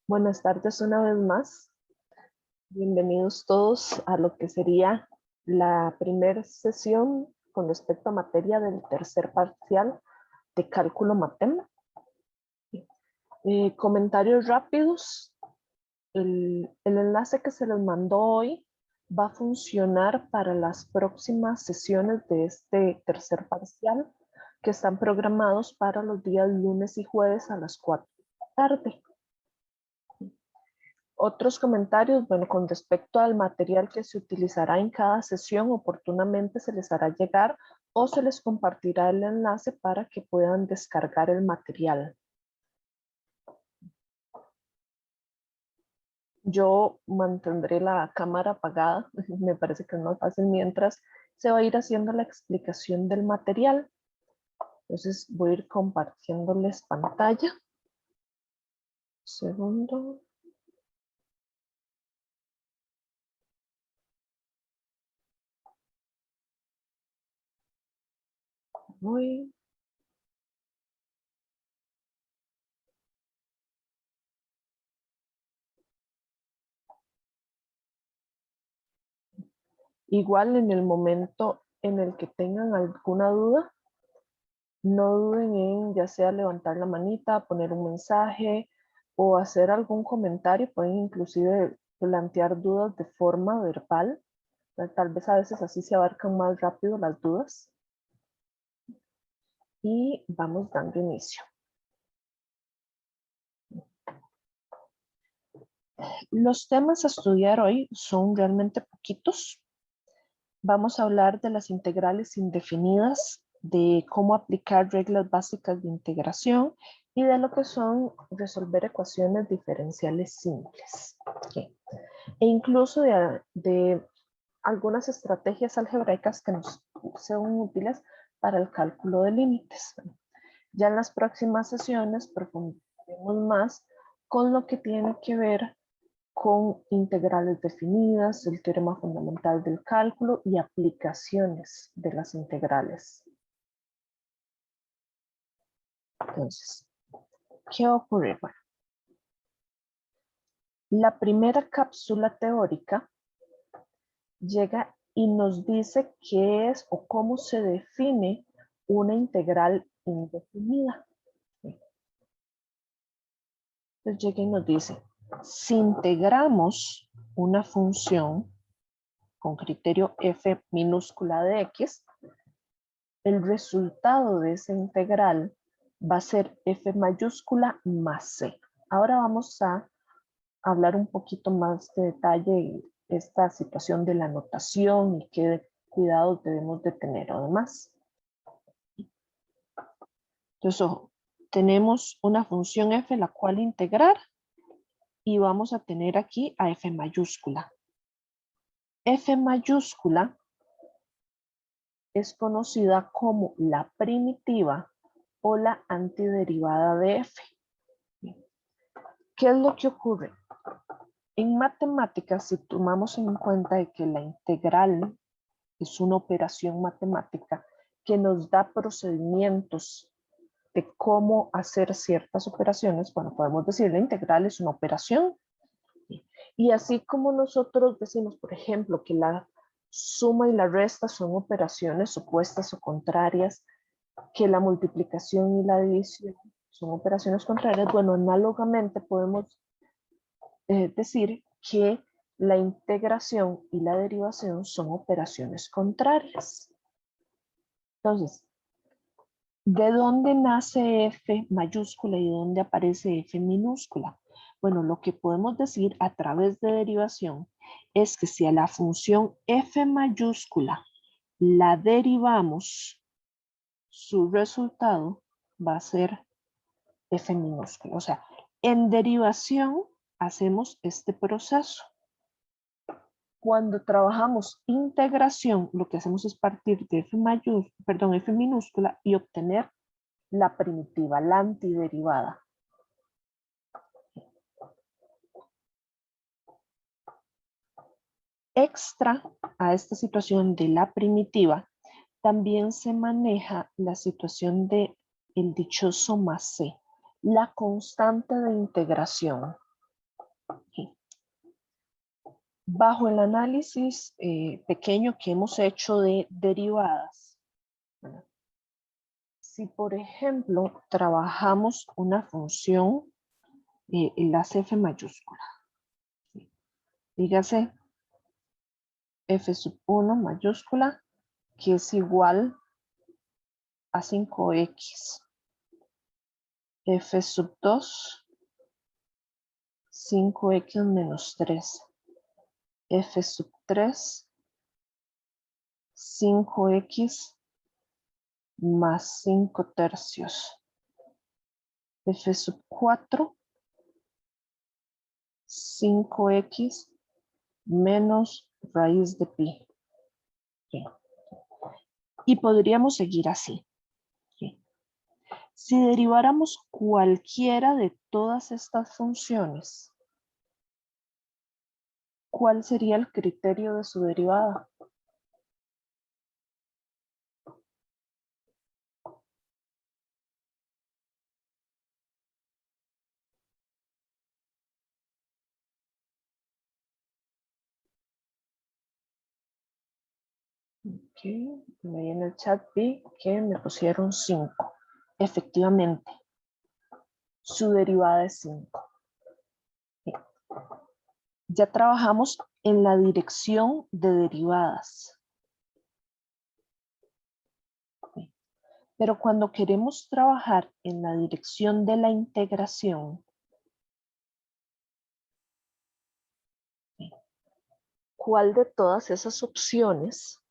Buenas tardes una vez más. Bienvenidos todos a lo que sería la primera sesión con respecto a materia del tercer parcial de cálculo matem. Comentarios rápidos. El enlace que se les mandó hoy va a funcionar para las próximas sesiones de este tercer parcial que están programados para los días lunes y jueves a las 4 de la tarde. Otros comentarios, bueno, con respecto al material que se utilizará en cada sesión, oportunamente se les hará llegar o se les compartirá el enlace para que puedan descargar el material. Yo mantendré la cámara apagada, me parece que es más fácil mientras se va a ir haciendo la explicación del material. Entonces voy a ir compartiéndoles pantalla. Segundo. Voy. Igual en el momento en el que tengan alguna duda, no duden en ya sea levantar la manita, poner un mensaje o hacer algún comentario. Pueden inclusive plantear dudas de forma verbal. Tal vez a veces así se abarcan más rápido las dudas. Y vamos dando inicio. Los temas a estudiar hoy son realmente poquitos. Vamos a hablar de las integrales indefinidas, de cómo aplicar reglas básicas de integración y de lo que son resolver ecuaciones diferenciales simples. Okay. E incluso de algunas estrategias algebraicas que nos son útiles para el cálculo de límites. Ya en las próximas sesiones profundizaremos más con lo que tiene que ver con integrales definidas, el teorema fundamental del cálculo y aplicaciones de las integrales. Entonces, ¿qué ocurre? Bueno, la primera cápsula teórica llega y nos dice qué es o cómo se define una integral indefinida. Entonces llega y nos dice, si integramos una función con criterio f minúscula de x, el resultado de esa integral va a ser f mayúscula más c. Ahora vamos a hablar un poquito más de detalle esta situación de la notación y qué cuidados debemos de tener además. Entonces, ojo, tenemos una función f la cual integrar y vamos a tener aquí a f mayúscula. F mayúscula es conocida como la primitiva o la antiderivada de f. ¿Qué es lo que ocurre? En matemáticas, si tomamos en cuenta de que la integral es una operación matemática que nos da procedimientos de cómo hacer ciertas operaciones, bueno, podemos decir la integral es una operación. Y así como nosotros decimos, por ejemplo, que la suma y la resta son operaciones opuestas o contrarias, que la multiplicación y la división son operaciones contrarias, bueno, análogamente podemos decir que la integración y la derivación son operaciones contrarias. Entonces, ¿de dónde nace f mayúscula y de dónde aparece f minúscula? Bueno, lo que podemos decir a través de derivación es que si a la función f mayúscula la derivamos, su resultado va a ser f minúscula. O sea, en derivación hacemos este proceso. Cuando trabajamos integración, lo que hacemos es partir de f minúscula y obtener la primitiva, la antiderivada. Extra a esta situación de la primitiva, también se maneja la situación de el dichoso más c, la constante de integración. Bajo el análisis pequeño que hemos hecho de derivadas, ¿verdad? Si por ejemplo trabajamos una función, las f mayúscula, ¿sí? Dígase f sub 1 mayúscula, que es igual a 5x, f sub 2, 5x menos 3, f sub 3, 5x más 5 tercios, f sub 4, 5x menos raíz de pi. ¿Sí? Y podríamos seguir así. ¿Sí? Si deriváramos cualquiera de todas estas funciones, ¿cuál sería el criterio de su derivada? Okay. Ahí en el chat vi que me pusieron 5. Efectivamente, su derivada es 5. Sí. Ya trabajamos en la dirección de derivadas. Sí. Pero cuando queremos trabajar en la dirección de la integración, ¿sí? ¿Cuál de todas esas opciones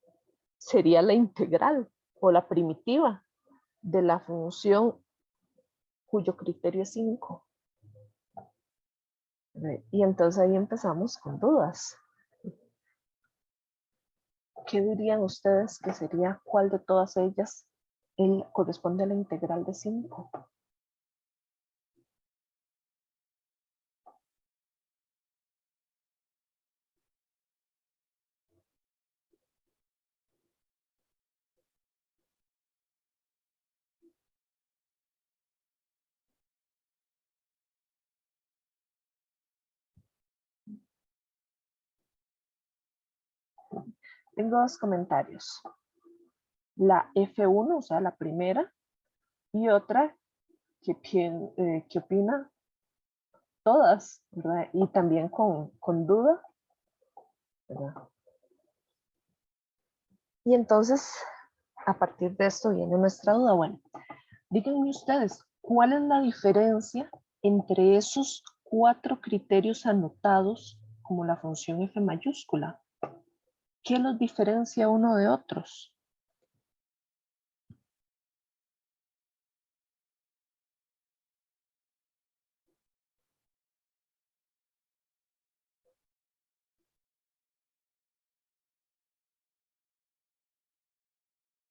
sería la integral o la primitiva de la función cuyo criterio es 5? Y entonces ahí empezamos con dudas. ¿Qué dirían ustedes que sería cuál de todas ellas corresponde a la integral de 5? Tengo dos comentarios. La F1, o sea, la primera, y otra que opina todas, ¿verdad? Y también con duda, ¿verdad? Y entonces, a partir de esto viene nuestra duda. Bueno, díganme ustedes, ¿cuál es la diferencia entre esos 4 criterios anotados como la función f mayúscula? ¿Qué los diferencia uno de otros?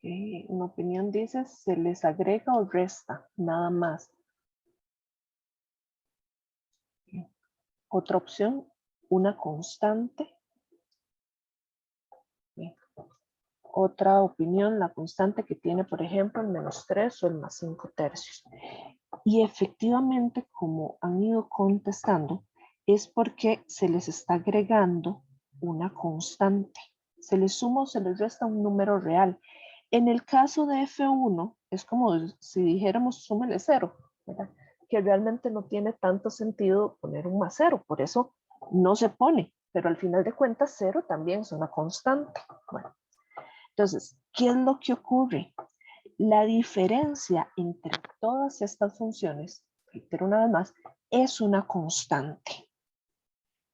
Una opinión dice, se les agrega o resta, nada más. Otra opción, una constante. Otra opinión, la constante que tiene, por ejemplo, el menos 3 o el más 5 tercios. Y efectivamente, como han ido contestando, es porque se les está agregando una constante. Se les suma o se les resta un número real. En el caso de F1, es como si dijéramos súmele 0, ¿verdad? Que realmente no tiene tanto sentido poner un más 0, por eso no se pone, pero al final de cuentas 0 también es una constante. Bueno, entonces, ¿qué es lo que ocurre? La diferencia entre todas estas funciones, reitero una vez más, es una constante.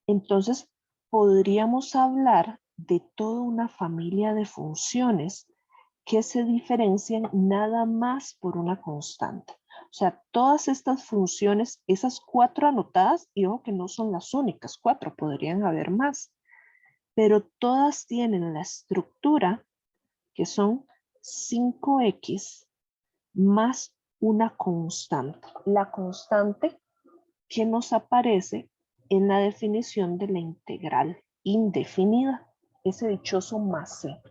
Entonces, podríamos hablar de toda una familia de funciones que se diferencian nada más por una constante. O sea, todas estas funciones, esas 4 anotadas, y ojo que no son las únicas 4, podrían haber más, pero todas tienen la estructura que son 5x más una constante. La constante que nos aparece en la definición de la integral indefinida, ese dichoso más c.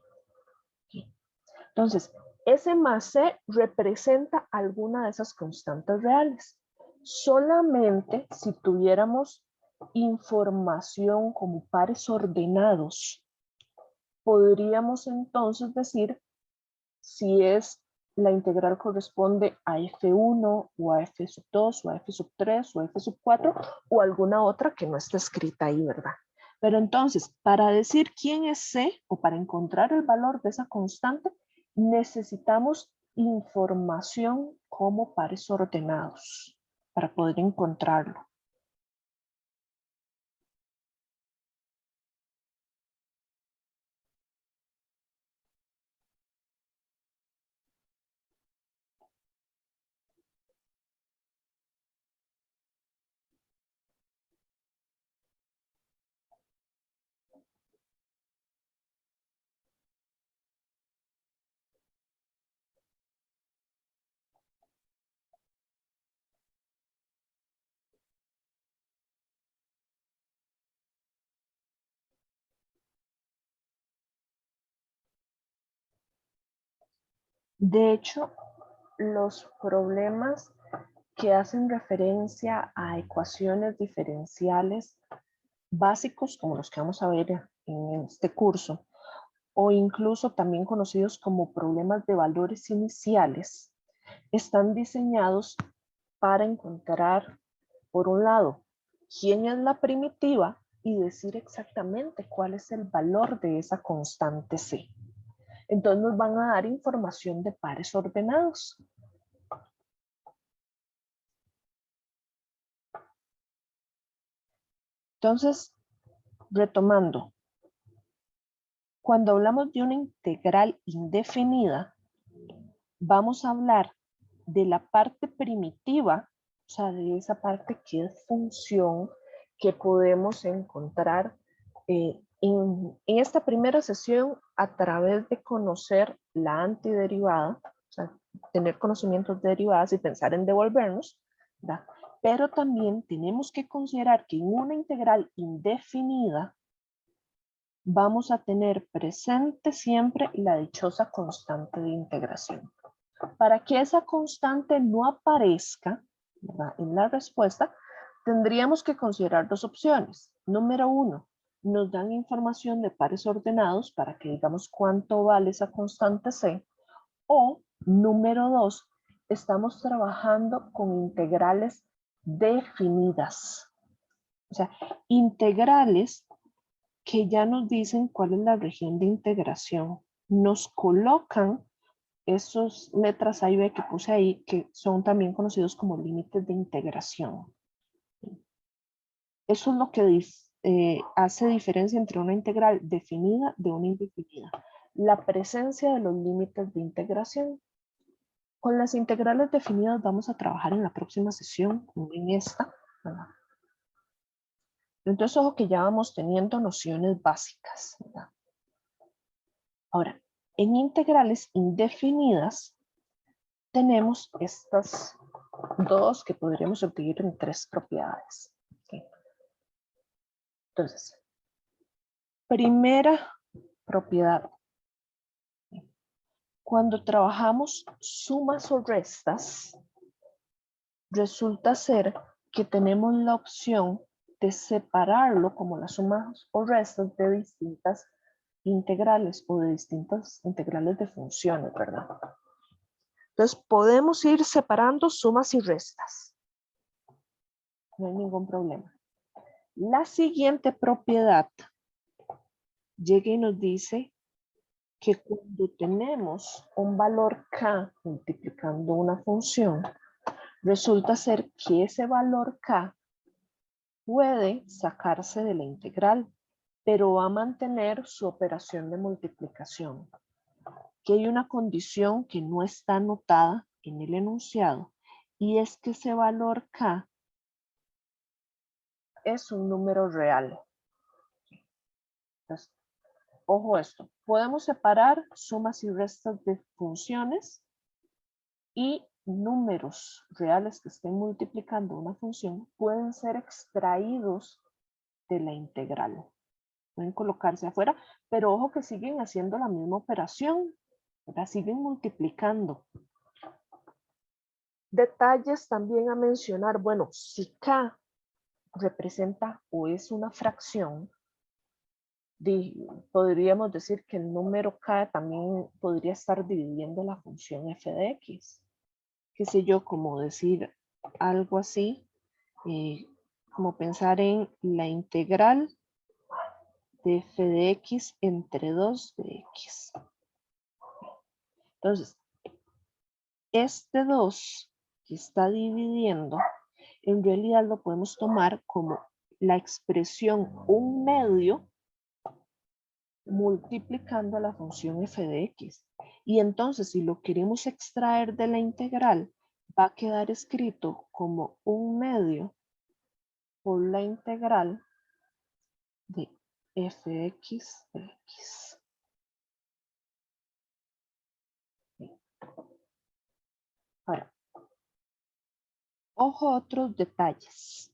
Entonces, ese más c representa alguna de esas constantes reales. Solamente si tuviéramos información como pares ordenados, podríamos entonces decir si es la integral corresponde a F1 o a F sub 2 o a F sub 3 o a F sub 4 o alguna otra que no está escrita ahí, ¿verdad? Pero entonces, para decir quién es C o para encontrar el valor de esa constante, necesitamos información como pares ordenados para poder encontrarlo. De hecho, los problemas que hacen referencia a ecuaciones diferenciales básicos, como los que vamos a ver en este curso, o incluso también conocidos como problemas de valores iniciales, están diseñados para encontrar, por un lado, quién es la primitiva y decir exactamente cuál es el valor de esa constante C. Entonces nos van a dar información de pares ordenados. Entonces, retomando, cuando hablamos de una integral indefinida, vamos a hablar de la parte primitiva, o sea, de esa parte que es función que podemos encontrar en esta primera sesión a través de conocer la antiderivada, o sea, tener conocimientos de derivadas y pensar en devolvernos, ¿verdad? Pero también tenemos que considerar que en una integral indefinida vamos a tener presente siempre la dichosa constante de integración. Para que esa constante no aparezca, ¿verdad?, en la respuesta, tendríamos que considerar dos opciones. Número uno, nos dan información de pares ordenados para que digamos cuánto vale esa constante C. O número dos, estamos trabajando con integrales definidas. O sea, integrales que ya nos dicen cuál es la región de integración. Nos colocan esos letras A y B que puse ahí, que son también conocidos como límites de integración. Eso es lo que hace diferencia entre una integral definida de una indefinida. La presencia de los límites de integración. Con las integrales definidas vamos a trabajar en la próxima sesión, no en esta, ¿verdad? Entonces, ojo que ya vamos teniendo nociones básicas, ¿verdad? Ahora, en integrales indefinidas, tenemos estas dos que podríamos subdividir en tres propiedades. ¿Okay? Entonces, primera propiedad. Cuando trabajamos sumas o restas, resulta ser que tenemos la opción de separarlo como las sumas o restas de distintas integrales o de distintas integrales de funciones, ¿verdad? Entonces, podemos ir separando sumas y restas. No hay ningún problema. La siguiente propiedad llega y nos dice que cuando tenemos un valor k multiplicando una función, resulta ser que ese valor k puede sacarse de la integral, pero va a mantener su operación de multiplicación. Que hay una condición que no está anotada en el enunciado, y es que ese valor k es un número real. Entonces, ojo esto, podemos separar sumas y restas de funciones y números reales que estén multiplicando una función pueden ser extraídos de la integral. Pueden colocarse afuera, pero ojo que siguen haciendo la misma operación, ¿verdad? Siguen multiplicando. Detalles también a mencionar, bueno, si k representa o es una fracción, podríamos decir que el número k también podría estar dividiendo la función f de x. Qué sé yo, como decir algo así, como pensar en la integral de f de x entre 2 de x. Entonces, este 2 que está dividiendo, en realidad lo podemos tomar como la expresión 1/2 multiplicando a la función f de x. Y entonces, si lo queremos extraer de la integral, va a quedar escrito como 1/2 por la integral de f de x de x. Ahora, ojo a otros detalles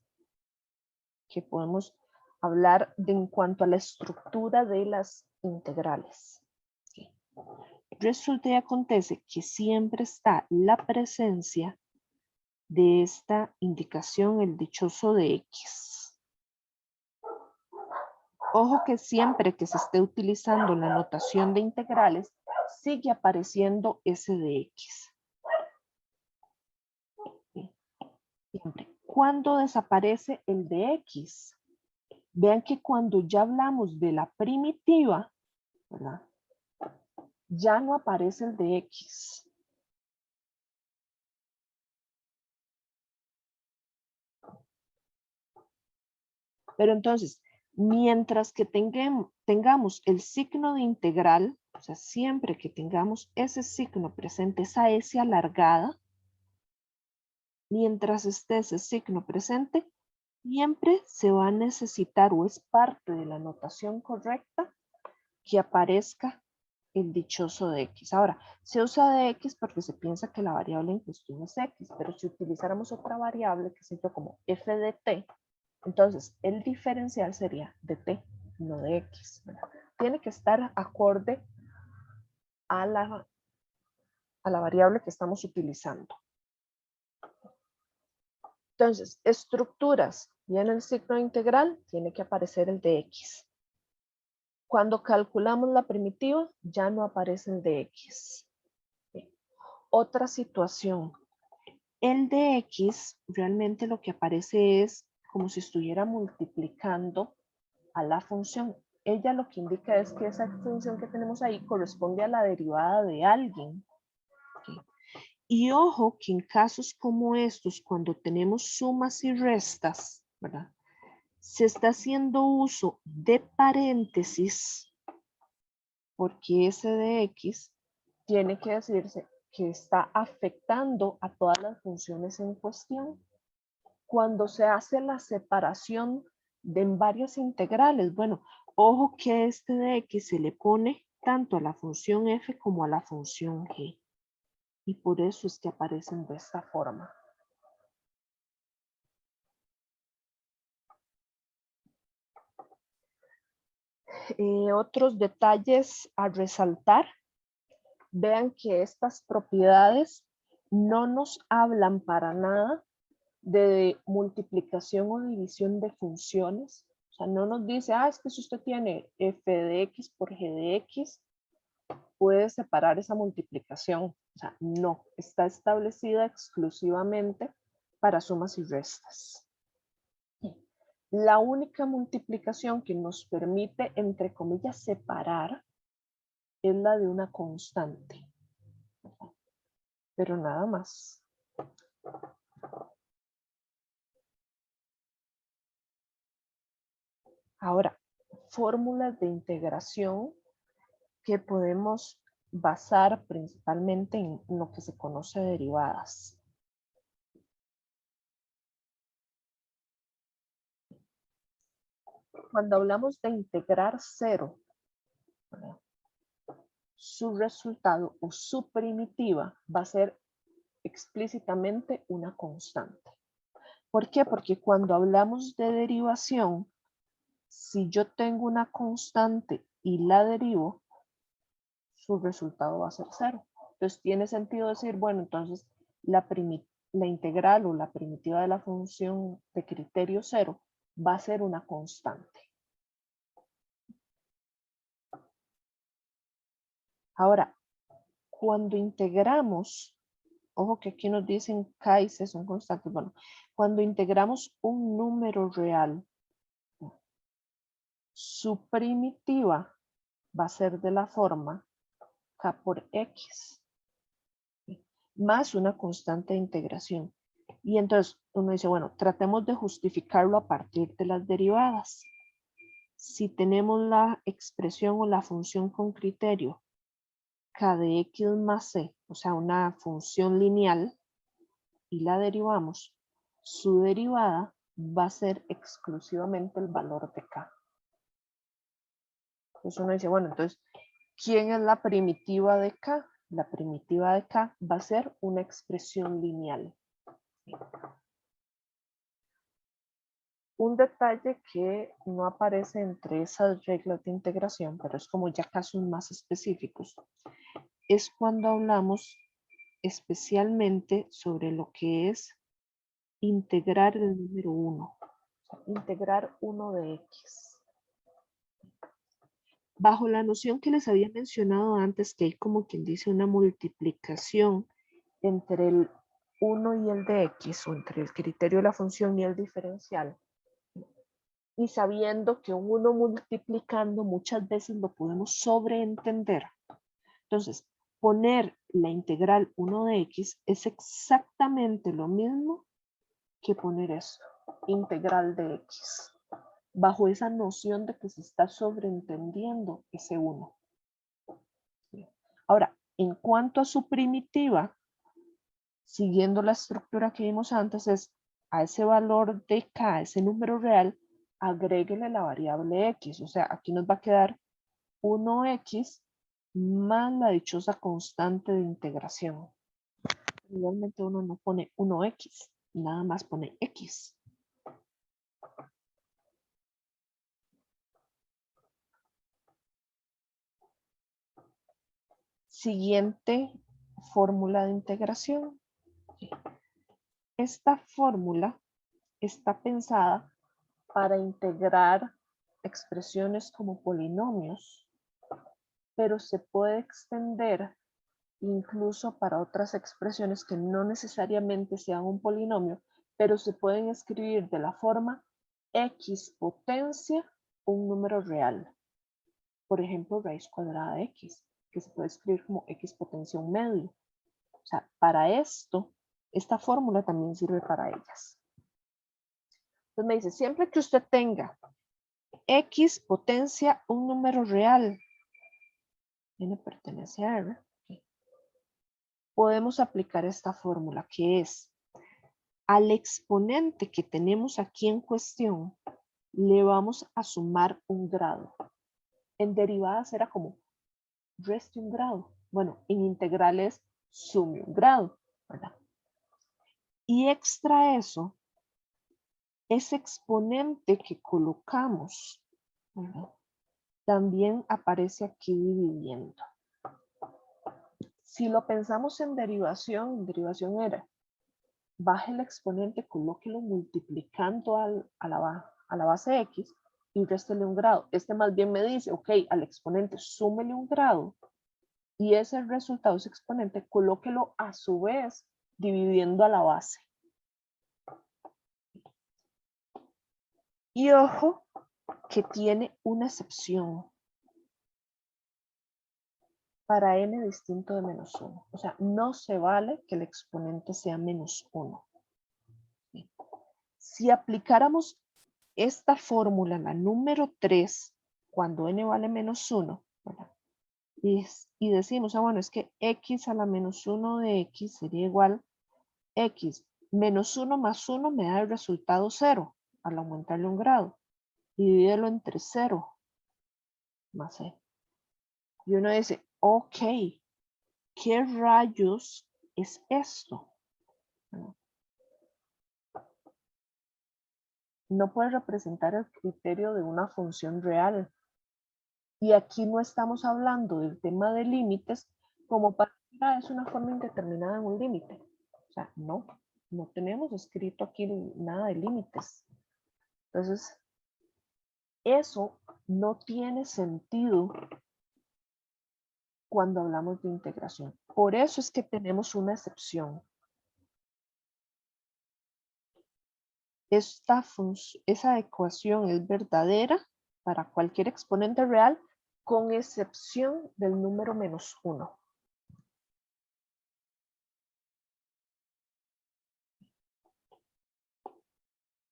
que podemos hablar en cuanto a la estructura de las integrales. Resulta y acontece que siempre está la presencia de esta indicación, el dichoso de x. Ojo que siempre que se esté utilizando la notación de integrales, sigue apareciendo ese de x. Siempre. ¿Cuándo desaparece el de x? Vean que cuando ya hablamos de la primitiva, ¿verdad? Ya no aparece el de x. Pero entonces, mientras que tengamos el signo de integral, o sea, siempre que tengamos ese signo presente, esa S alargada, mientras esté ese signo presente, siempre se va a necesitar o es parte de la notación correcta que aparezca el dichoso de x. Ahora, se usa de x porque se piensa que la variable en cuestión es x, pero si utilizáramos otra variable, que sería como f de t, entonces el diferencial sería de t, no de x. ¿Verdad? Tiene que estar acorde a la variable que estamos utilizando. Entonces, estructuras, viene el signo integral, tiene que aparecer el de x. Cuando calculamos la primitiva, ya no aparece el de x. Otra situación, el de x realmente lo que aparece es como si estuviera multiplicando a la función. Ella lo que indica es que esa función que tenemos ahí corresponde a la derivada de alguien. ¿Okay? Y ojo que en casos como estos, cuando tenemos sumas y restas, ¿verdad? Se está haciendo uso de paréntesis porque ese de x tiene que decirse que está afectando a todas las funciones en cuestión. Cuando se hace la separación de en varias integrales, bueno, ojo que este de x se le pone tanto a la función f como a la función g. Y por eso es que aparecen de esta forma. Otros detalles a resaltar. Vean que estas propiedades no nos hablan para nada de multiplicación o división de funciones. O sea, no nos dice, es que si usted tiene f de x por g de x, puede separar esa multiplicación. O sea, no, está establecida exclusivamente para sumas y restas. La única multiplicación que nos permite, entre comillas, separar es la de una constante. Pero nada más. Ahora, fórmulas de integración que podemos basar principalmente en lo que se conoce de derivadas. Cuando hablamos de integrar cero, ¿verdad? Su resultado o su primitiva va a ser explícitamente una constante. ¿Por qué? Porque cuando hablamos de derivación, si yo tengo una constante y la derivo, su resultado va a ser cero. Entonces tiene sentido decir, bueno, entonces la integral o la primitiva de la función de criterio cero va a ser una constante. Ahora, cuando integramos, ojo que aquí nos dicen K y C son constantes. Bueno, cuando integramos un número real, su primitiva va a ser de la forma K por X, más una constante de integración. Y entonces uno dice, bueno, tratemos de justificarlo a partir de las derivadas. Si tenemos la expresión o la función con criterio K de X más C, o sea, una función lineal, y la derivamos, su derivada va a ser exclusivamente el valor de K. Entonces uno dice, bueno, entonces, ¿quién es la primitiva de K? La primitiva de K va a ser una expresión lineal. Un detalle que no aparece entre esas reglas de integración, pero es como ya casos más específicos, es cuando hablamos especialmente sobre lo que es integrar el número 1. Integrar 1 de X. Bajo la noción que les había mencionado antes, que hay como quien dice una multiplicación entre el 1 y el de X, o entre el criterio de la función y el diferencial, y sabiendo que un 1 multiplicando muchas veces lo podemos sobreentender. Entonces, poner la integral 1 de X es exactamente lo mismo que poner esto, integral de X, bajo esa noción de que se está sobreentendiendo ese 1. Ahora, en cuanto a su primitiva, siguiendo la estructura que vimos antes, es a ese valor de K, ese número real, agréguele la variable X. O sea, aquí nos va a quedar 1X más la dichosa constante de integración. Realmente uno no pone 1X, nada más pone X. Siguiente fórmula de integración. Esta fórmula está pensada para integrar expresiones como polinomios, pero se puede extender incluso para otras expresiones que no necesariamente sean un polinomio, pero se pueden escribir de la forma x potencia un número real. Por ejemplo, raíz cuadrada de x, que se puede escribir como x potencia un medio. O sea, para esto, esta fórmula también sirve para ellas. Entonces me dice, siempre que usted tenga x potencia un número real, n pertenece a R, podemos aplicar esta fórmula que es al exponente que tenemos aquí en cuestión, le vamos a sumar un grado. En derivadas era como reste un grado. Bueno, en integrales sume un grado, ¿verdad? Y extra eso, ese exponente que colocamos, ¿verdad?, también aparece aquí dividiendo. Si lo pensamos en derivación era baje el exponente, colóquelo multiplicando a la base x y réstele un grado. Este más bien me dice, ok, al exponente súmele un grado y ese resultado, ese exponente, colóquelo a su vez dividiendo a la base. Y ojo que tiene una excepción para n distinto de menos 1. O sea, no se vale que el exponente sea menos 1. Si aplicáramos esta fórmula, la número 3, cuando n vale menos 1, ¿verdad?, y decimos, bueno, es que x a la menos 1 de x sería igual x menos 1 más 1 me da el resultado 0 al aumentarle un grado. Y divídelo entre 0 más c. Y uno dice, ok, ¿qué rayos es esto? No puede representar el criterio de una función real. Y aquí no estamos hablando del tema de límites como para es una forma indeterminada en un límite. O sea, no tenemos escrito aquí nada de límites. Entonces, eso no tiene sentido cuando hablamos de integración. Por eso es que tenemos una excepción. Esa ecuación es verdadera para cualquier exponente real, con excepción del número -1.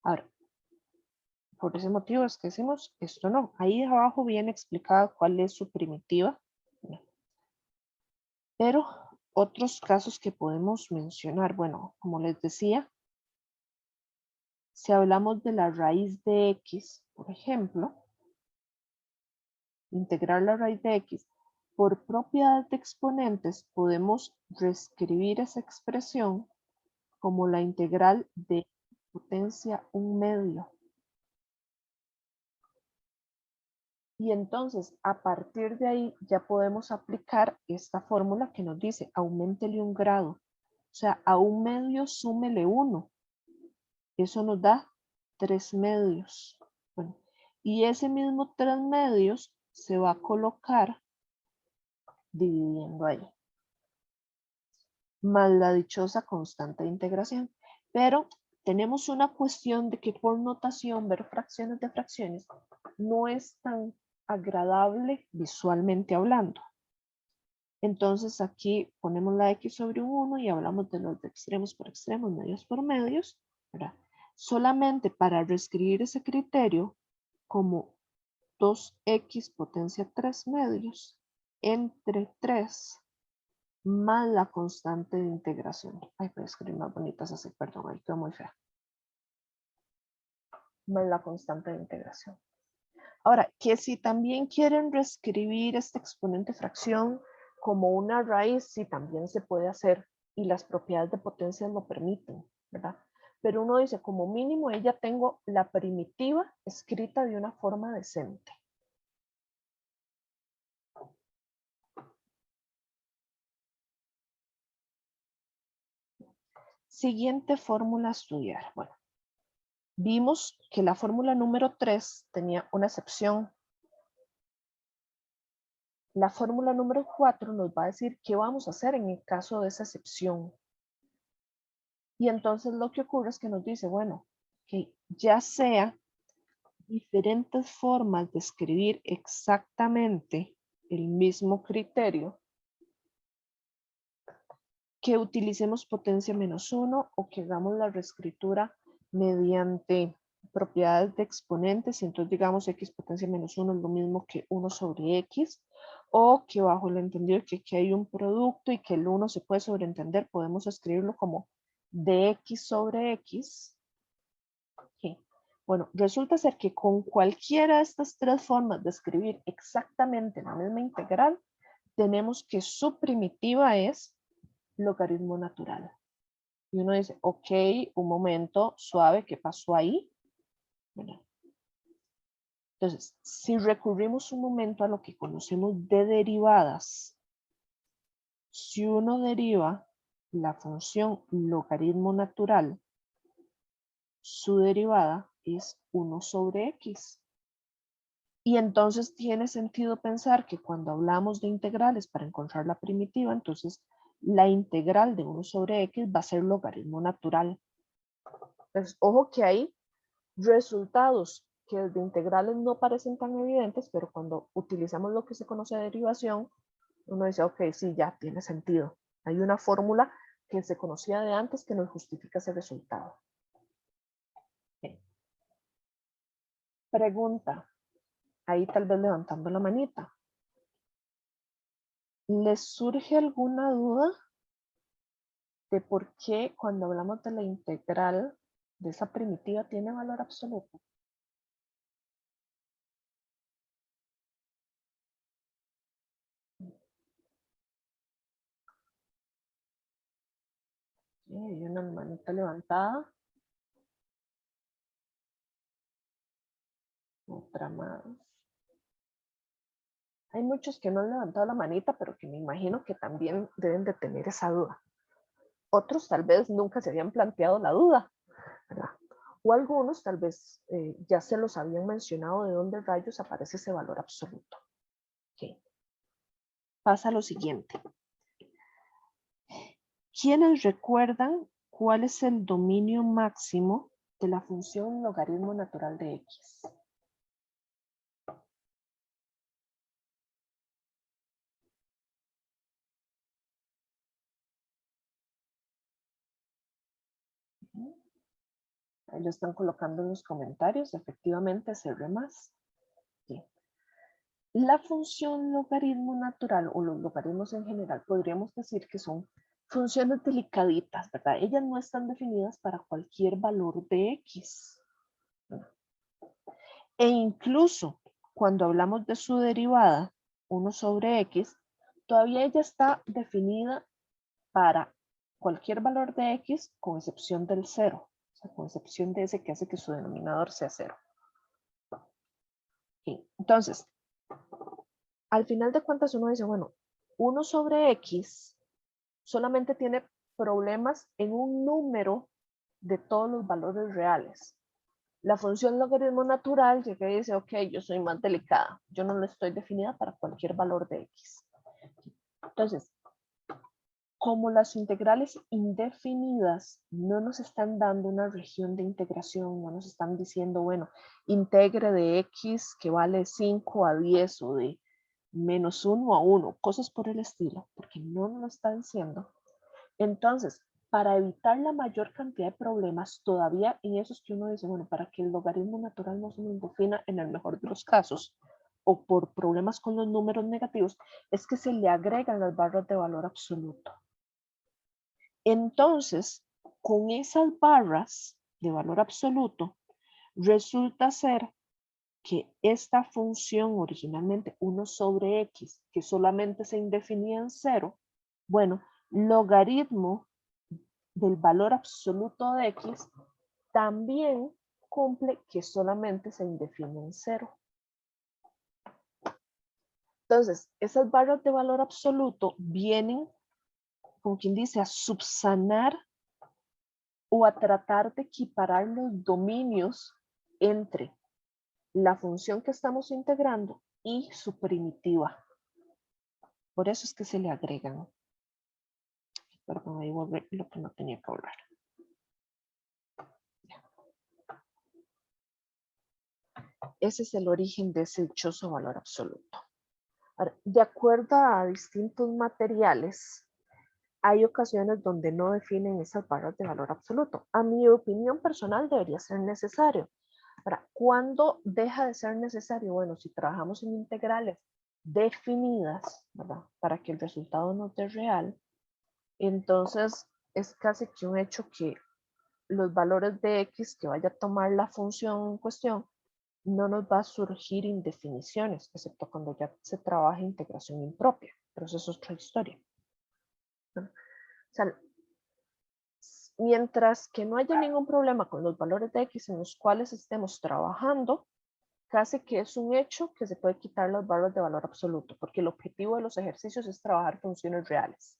Ahora, por ese motivo es que decimos esto no. Ahí abajo viene explicado cuál es su primitiva. Pero otros casos que podemos mencionar, bueno, como les decía, si hablamos de la raíz de x, por ejemplo, integrar la raíz de x por propiedad de exponentes, podemos reescribir esa expresión como la integral de potencia 1/2. Y entonces, a partir de ahí, ya podemos aplicar esta fórmula que nos dice, auméntele 1 grado. O sea, a 1/2 súmele 1. Eso nos da 3/2. Bueno, y ese mismo 3/2 se va a colocar dividiendo ahí, más la dichosa constante de integración. Pero tenemos una cuestión de que por notación ver fracciones de fracciones no es tan agradable visualmente hablando. Entonces aquí ponemos la x sobre un 1 y hablamos de los de extremos por extremos, medios por medios, ¿verdad? Solamente para reescribir ese criterio como 2x potencia 3/2 entre 3 más la constante de integración. Ay, voy a escribir más bonitas así, perdón, ahí quedó muy fea. Más la constante de integración. Ahora, que si también quieren reescribir este exponente fracción como una raíz, sí, también se puede hacer y las propiedades de potencia lo permiten, ¿verdad? Pero uno dice, como mínimo, ya tengo la primitiva escrita de una forma decente. Siguiente fórmula a estudiar. Bueno, vimos que la fórmula número 3 tenía una excepción. La fórmula número 4 nos va a decir qué vamos a hacer en el caso de esa excepción. Y entonces lo que ocurre es que nos dice, bueno, que ya sea diferentes formas de escribir exactamente el mismo criterio, que utilicemos potencia -1 o que hagamos la reescritura mediante propiedades de exponentes, y entonces digamos x potencia -1 es lo mismo que 1 sobre x, o que bajo el entendido que aquí hay un producto y que el 1 se puede sobreentender, podemos escribirlo como dx sobre x. Okay. Bueno, resulta ser que con cualquiera de estas tres formas de escribir exactamente la misma integral, tenemos que su primitiva es logaritmo natural. Y uno dice, ok, un momento, suave, ¿qué pasó ahí? Bueno, entonces, si recurrimos un momento a lo que conocemos de derivadas, si uno deriva la función logaritmo natural, su derivada es 1 sobre x. Y entonces tiene sentido pensar que cuando hablamos de integrales para encontrar la primitiva, entonces la integral de 1 sobre x va a ser logaritmo natural. Entonces, ojo que hay resultados que desde integrales no parecen tan evidentes, pero cuando utilizamos lo que se conoce de derivación, uno dice, ok, sí, ya tiene sentido. Hay una fórmula que se conocía de antes que nos justifica ese resultado. Bien. Pregunta, ahí tal vez levantando la manita. ¿Les surge alguna duda de por qué cuando hablamos de la integral de esa primitiva tiene valor absoluto? Hay una manita levantada. Otra más. Hay muchos que no han levantado la manita, pero que me imagino que también deben de tener esa duda. Otros tal vez nunca se habían planteado la duda, ¿verdad? O algunos tal vez ya se los habían mencionado de dónde rayos aparece ese valor absoluto. Okay. Pasa lo siguiente. ¿Quiénes recuerdan cuál es el dominio máximo de la función logaritmo natural de X? Ahí lo están colocando en los comentarios. Efectivamente es R más. Sí. La función logaritmo natural o los logaritmos en general podríamos decir que son funciones delicaditas, ¿verdad? Ellas no están definidas para cualquier valor de X. E incluso cuando hablamos de su derivada, 1 sobre X, todavía ella está definida para cualquier valor de X con excepción del 0. O sea, con excepción de ese que hace que su denominador sea 0. Sí. Entonces, al final de cuentas uno dice, bueno, 1 sobre X solamente tiene problemas en un número de todos los valores reales. La función logaritmo natural llega y dice, ok, yo soy más delicada. Yo no lo estoy definida para cualquier valor de X. Entonces, como las integrales indefinidas no nos están dando una región de integración, no nos están diciendo, bueno, integre de X que vale 5 a 10 o de menos 1 a 1, cosas por el estilo, porque no nos lo está diciendo. Entonces, para evitar la mayor cantidad de problemas, todavía en esos que uno dice, bueno, para que el logaritmo natural no se nos defina en el mejor de los casos, o por problemas con los números negativos, es que se le agregan las barras de valor absoluto. Entonces, con esas barras de valor absoluto, resulta ser que esta función originalmente 1 sobre X, que solamente se indefinía en 0, bueno, logaritmo del valor absoluto de X también cumple que solamente se indefine en 0. Entonces, esas barras de valor absoluto vienen, como quien dice, a subsanar o a tratar de equiparar los dominios entre la función que estamos integrando y su primitiva. Por eso es que se le agregan. Perdón, ahí volví lo que no tenía que volver. Ese es el origen de ese dichoso valor absoluto. Ahora, de acuerdo a distintos materiales, hay ocasiones donde no definen esas barras de valor absoluto. A mi opinión personal debería ser necesario. Ahora, ¿cuándo deja de ser necesario? Bueno, si trabajamos en integrales definidas, ¿verdad? Para que el resultado nos dé real, entonces es casi que un hecho que los valores de X que vaya a tomar la función en cuestión no nos va a surgir indefiniciones, excepto cuando ya se trabaja integración impropia, pero eso es otra historia. ¿No? O sea, mientras que no haya ningún problema con los valores de X en los cuales estemos trabajando, casi que es un hecho que se puede quitar las barras de valor absoluto, porque el objetivo de los ejercicios es trabajar funciones reales.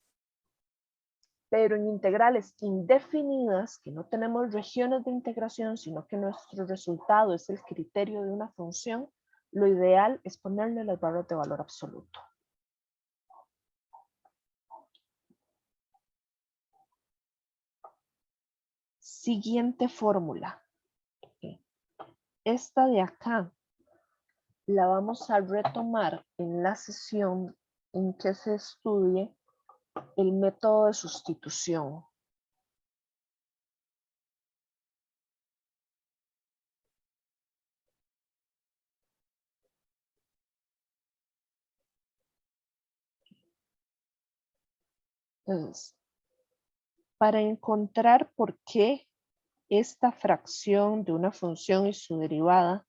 Pero en integrales indefinidas, que no tenemos regiones de integración, sino que nuestro resultado es el criterio de una función, lo ideal es ponerle las barras de valor absoluto. Siguiente fórmula. Esta de acá la vamos a retomar en la sesión en que se estudie el método de sustitución. Entonces, para encontrar por qué esta fracción de una función y su derivada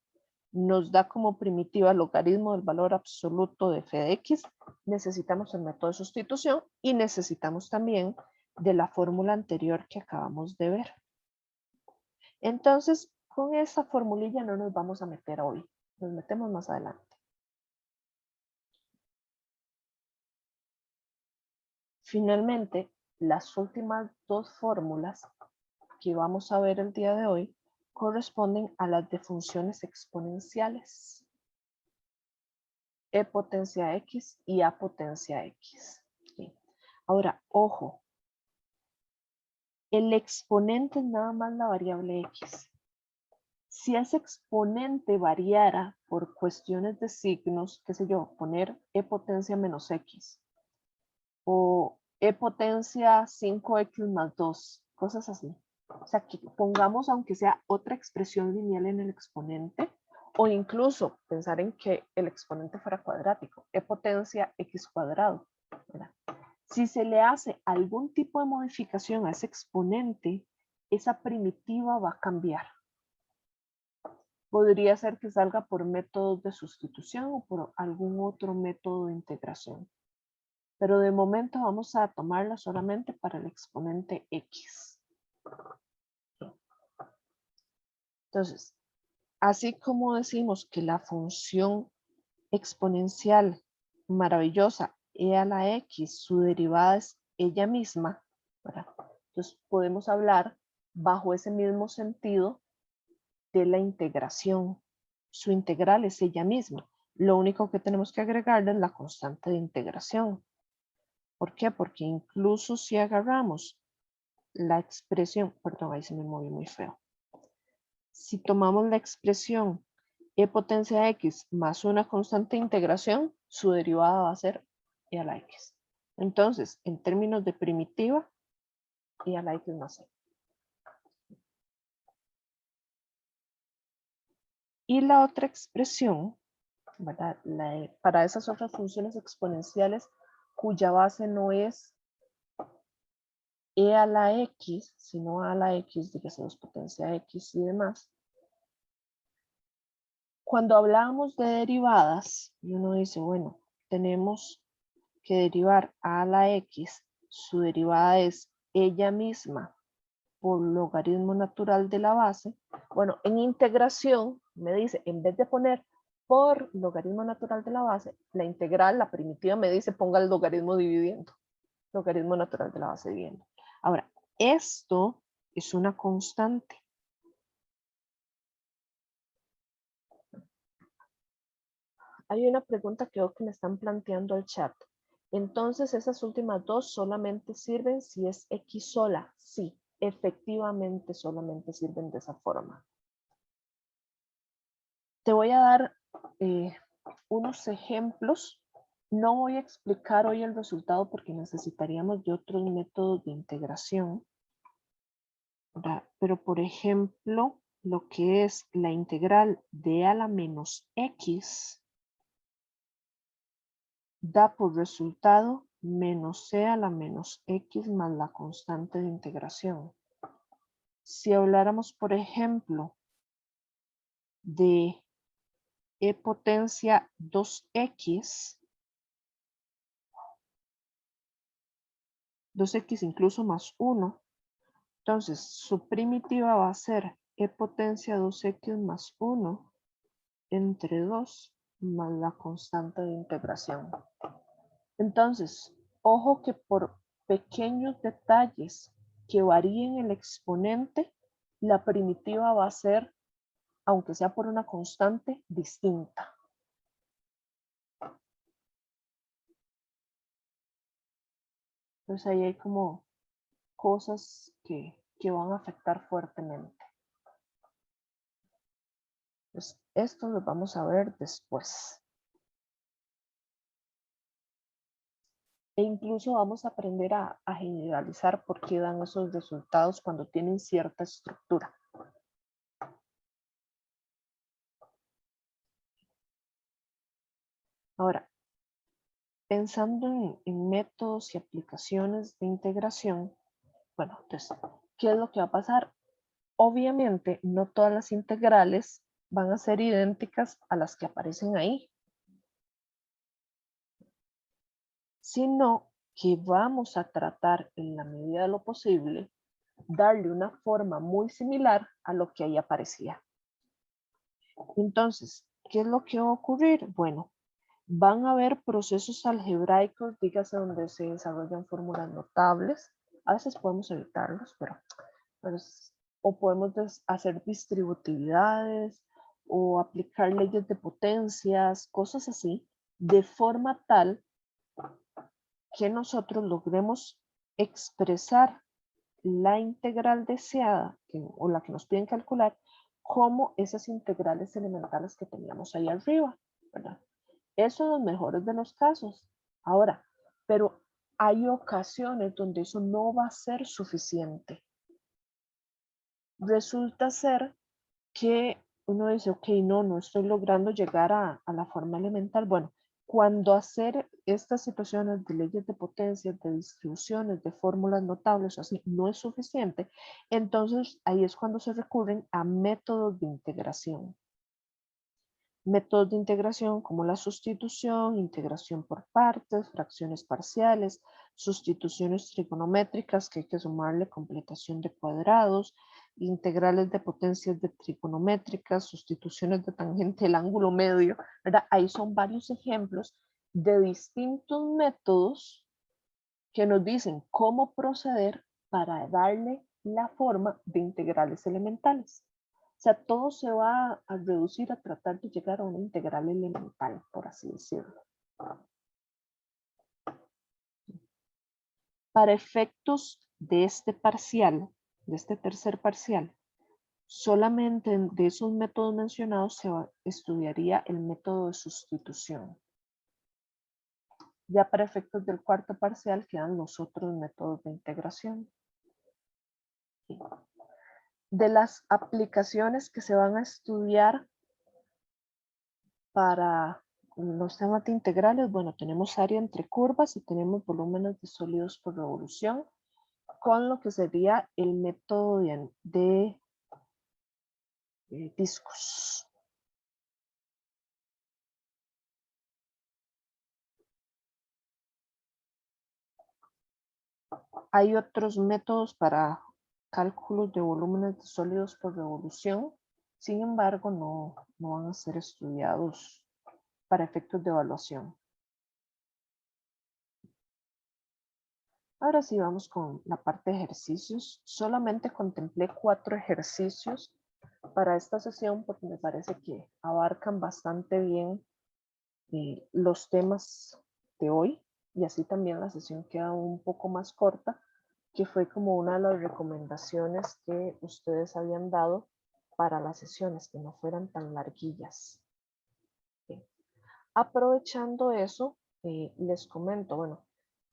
nos da como primitiva logaritmo del valor absoluto de f de x, necesitamos el método de sustitución y necesitamos también de la fórmula anterior que acabamos de ver. Entonces, con esa formulilla no nos vamos a meter hoy, nos metemos más adelante. Finalmente, las últimas dos fórmulas que vamos a ver el día de hoy corresponden a las de funciones exponenciales. E potencia x y a potencia x. ¿Sí? Ahora, ojo, el exponente es nada más la variable x. Si ese exponente variara por cuestiones de signos, qué sé yo, poner e potencia menos x o e potencia 5x más 2, cosas así. O sea, que pongamos aunque sea otra expresión lineal en el exponente o incluso pensar en que el exponente fuera cuadrático, e potencia x cuadrado, ¿verdad? Si se le hace algún tipo de modificación a ese exponente, esa primitiva va a cambiar. Podría ser que salga por métodos de sustitución o por algún otro método de integración. Pero de momento vamos a tomarla solamente para el exponente x. Entonces, así como decimos que la función exponencial maravillosa e a la x, su derivada es ella misma, ¿verdad? Entonces podemos hablar bajo ese mismo sentido de la integración. Su integral es ella misma. Lo único que tenemos que agregarle es la constante de integración. ¿Por qué? Porque incluso si agarramos la expresión, perdón, ahí se me movió muy feo. Si tomamos la expresión e potencia x más una constante de integración, su derivada va a ser e a la x. Entonces, en términos de primitiva, e a la x más e. Y la otra expresión, ¿verdad? Para esas otras funciones exponenciales cuya base no es e a la x, sino a la x, dígase 2 potencia x y demás. Cuando hablábamos de derivadas, y uno dice, bueno, tenemos que derivar a la x, su derivada es ella misma por logaritmo natural de la base. Bueno, en integración me dice, en vez de poner por logaritmo natural de la base, la integral, la primitiva, me dice ponga el logaritmo dividiendo, logaritmo natural de la base dividiendo. Ahora, esto es una constante. Hay una pregunta que creo que me están planteando al chat. Entonces, esas últimas dos solamente sirven si es X sola. Sí, efectivamente solamente sirven de esa forma. Te voy a dar unos ejemplos. No voy a explicar hoy el resultado porque necesitaríamos de otros métodos de integración, ¿verdad? Pero, por ejemplo, lo que es la integral de a la menos X da por resultado menos c a la menos x más la constante de integración. Si habláramos, por ejemplo, de e potencia 2x, 2x incluso más 1, entonces su primitiva va a ser e potencia 2x más 1 entre 2 más la constante de integración. Entonces, ojo que por pequeños detalles que varíen el exponente, la primitiva va a ser, aunque sea por una constante, distinta. Entonces ahí hay como cosas que van a afectar fuertemente. Entonces, esto lo vamos a ver después. E incluso vamos a aprender a generalizar por qué dan esos resultados cuando tienen cierta estructura. Ahora, pensando en métodos y aplicaciones de integración, bueno, entonces, ¿qué es lo que va a pasar? Obviamente, no todas las integrales van a ser idénticas a las que aparecen ahí, sino que vamos a tratar en la medida de lo posible darle una forma muy similar a lo que ahí aparecía. Entonces, ¿qué es lo que va a ocurrir? Bueno, van a haber procesos algebraicos, dígase donde se desarrollan fórmulas notables. A veces podemos evitarlos, pero o podemos hacer distributividades o aplicar leyes de potencias, cosas así, de forma tal que nosotros logremos expresar la integral deseada o la que nos piden calcular como esas integrales elementales que teníamos ahí arriba, ¿verdad? Eso en los mejores de los casos. Ahora, pero hay ocasiones donde eso no va a ser suficiente. Resulta ser que uno dice, ok, no estoy logrando llegar a la forma elemental. Bueno, cuando hacer estas situaciones de leyes de potencia, de distribuciones, de fórmulas notables o así, no es suficiente, entonces ahí es cuando se recurren a métodos de integración. Métodos de integración como la sustitución, integración por partes, fracciones parciales, sustituciones trigonométricas que hay que sumarle completación de cuadrados, integrales de potencias de trigonométricas, sustituciones de tangente del ángulo medio, ¿verdad? Ahí son varios ejemplos de distintos métodos que nos dicen cómo proceder para darle la forma de integrales elementales. O sea, todo se va a reducir a tratar de llegar a una integral elemental, por así decirlo. Para efectos de este parcial, de este tercer parcial, solamente de esos métodos mencionados se estudiaría el método de sustitución. Ya para efectos del cuarto parcial quedan los otros métodos de integración. De las aplicaciones que se van a estudiar para los temas de integrales, bueno, tenemos área entre curvas y tenemos volúmenes de sólidos por revolución, con lo que sería el método de discos. Hay otros métodos para cálculos de volúmenes de sólidos por revolución, sin embargo, no van a ser estudiados para efectos de evaluación. Ahora sí vamos con la parte de ejercicios. Solamente contemplé 4 ejercicios para esta sesión porque me parece que abarcan bastante bien los temas de hoy y así también la sesión queda un poco más corta, que fue como una de las recomendaciones que ustedes habían dado para las sesiones, que no fueran tan larguillas. Bien. Aprovechando eso, les comento, bueno,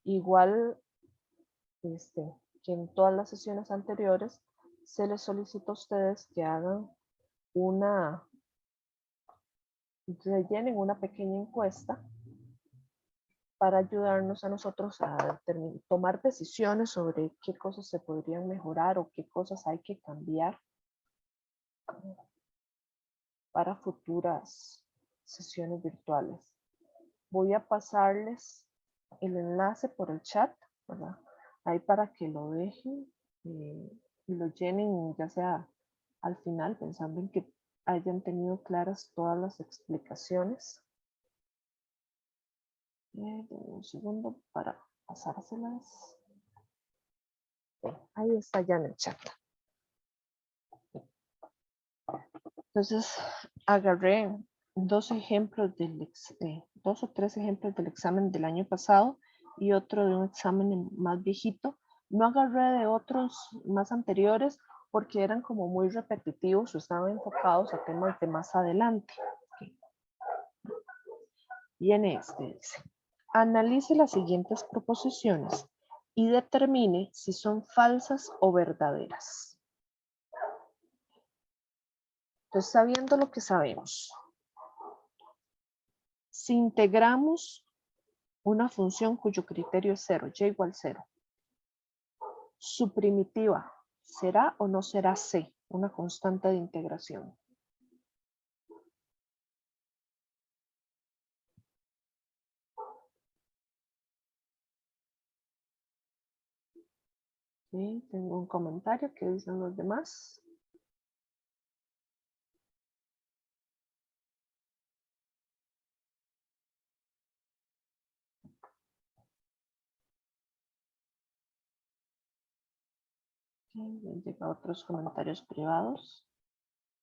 igual que en todas las sesiones anteriores, se les solicita a ustedes que hagan rellenen una pequeña encuesta para ayudarnos a nosotros a tomar decisiones sobre qué cosas se podrían mejorar o qué cosas hay que cambiar para futuras sesiones virtuales. Voy a pasarles el enlace por el chat, ¿verdad? Ahí para que lo dejen y lo llenen, ya sea al final, pensando en que hayan tenido claras todas las explicaciones. Un segundo para pasárselas. Ahí está ya en el chat. Entonces, agarré dos o tres ejemplos del examen del año pasado y otro de un examen más viejito. No agarré de otros más anteriores porque eran como muy repetitivos o estaban enfocados a temas de más adelante. Y en este dice, analice las siguientes proposiciones y determine si son falsas o verdaderas. Entonces, sabiendo lo que sabemos, si integramos una función cuyo criterio es 0, y igual 0, su primitiva será o no será c, una constante de integración. ¿Sí? Tengo un comentario que dicen los demás. Me han llegado otros comentarios privados.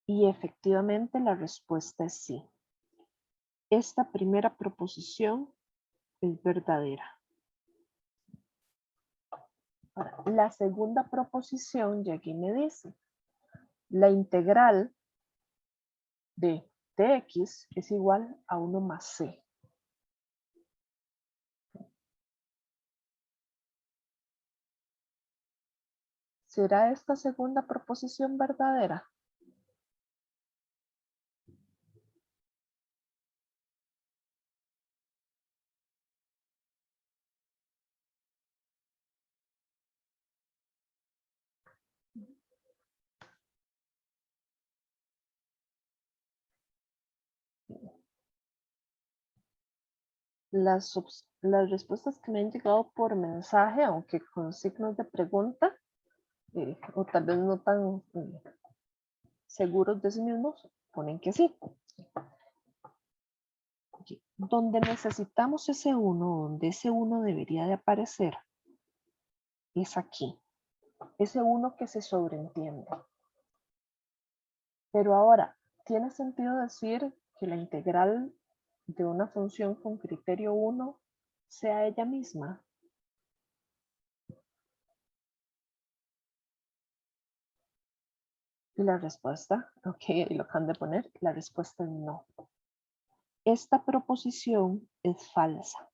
Y efectivamente la respuesta es sí. Esta primera proposición es verdadera. Ahora, la segunda proposición, y aquí me dice, la integral de dx es igual a 1 más c. ¿Será esta segunda proposición verdadera? Las respuestas que me han llegado por mensaje, aunque con signos de pregunta, o tal vez no tan seguros de sí mismos, ponen que sí. Donde necesitamos ese 1, donde ese 1 debería de aparecer, es aquí. Ese 1 que se sobreentiende. Pero ahora, ¿tiene sentido decir que la integral de una función con criterio 1 sea ella misma? Y la respuesta, ok, ahí lo acaban de poner, la respuesta es no. Esta proposición es falsa.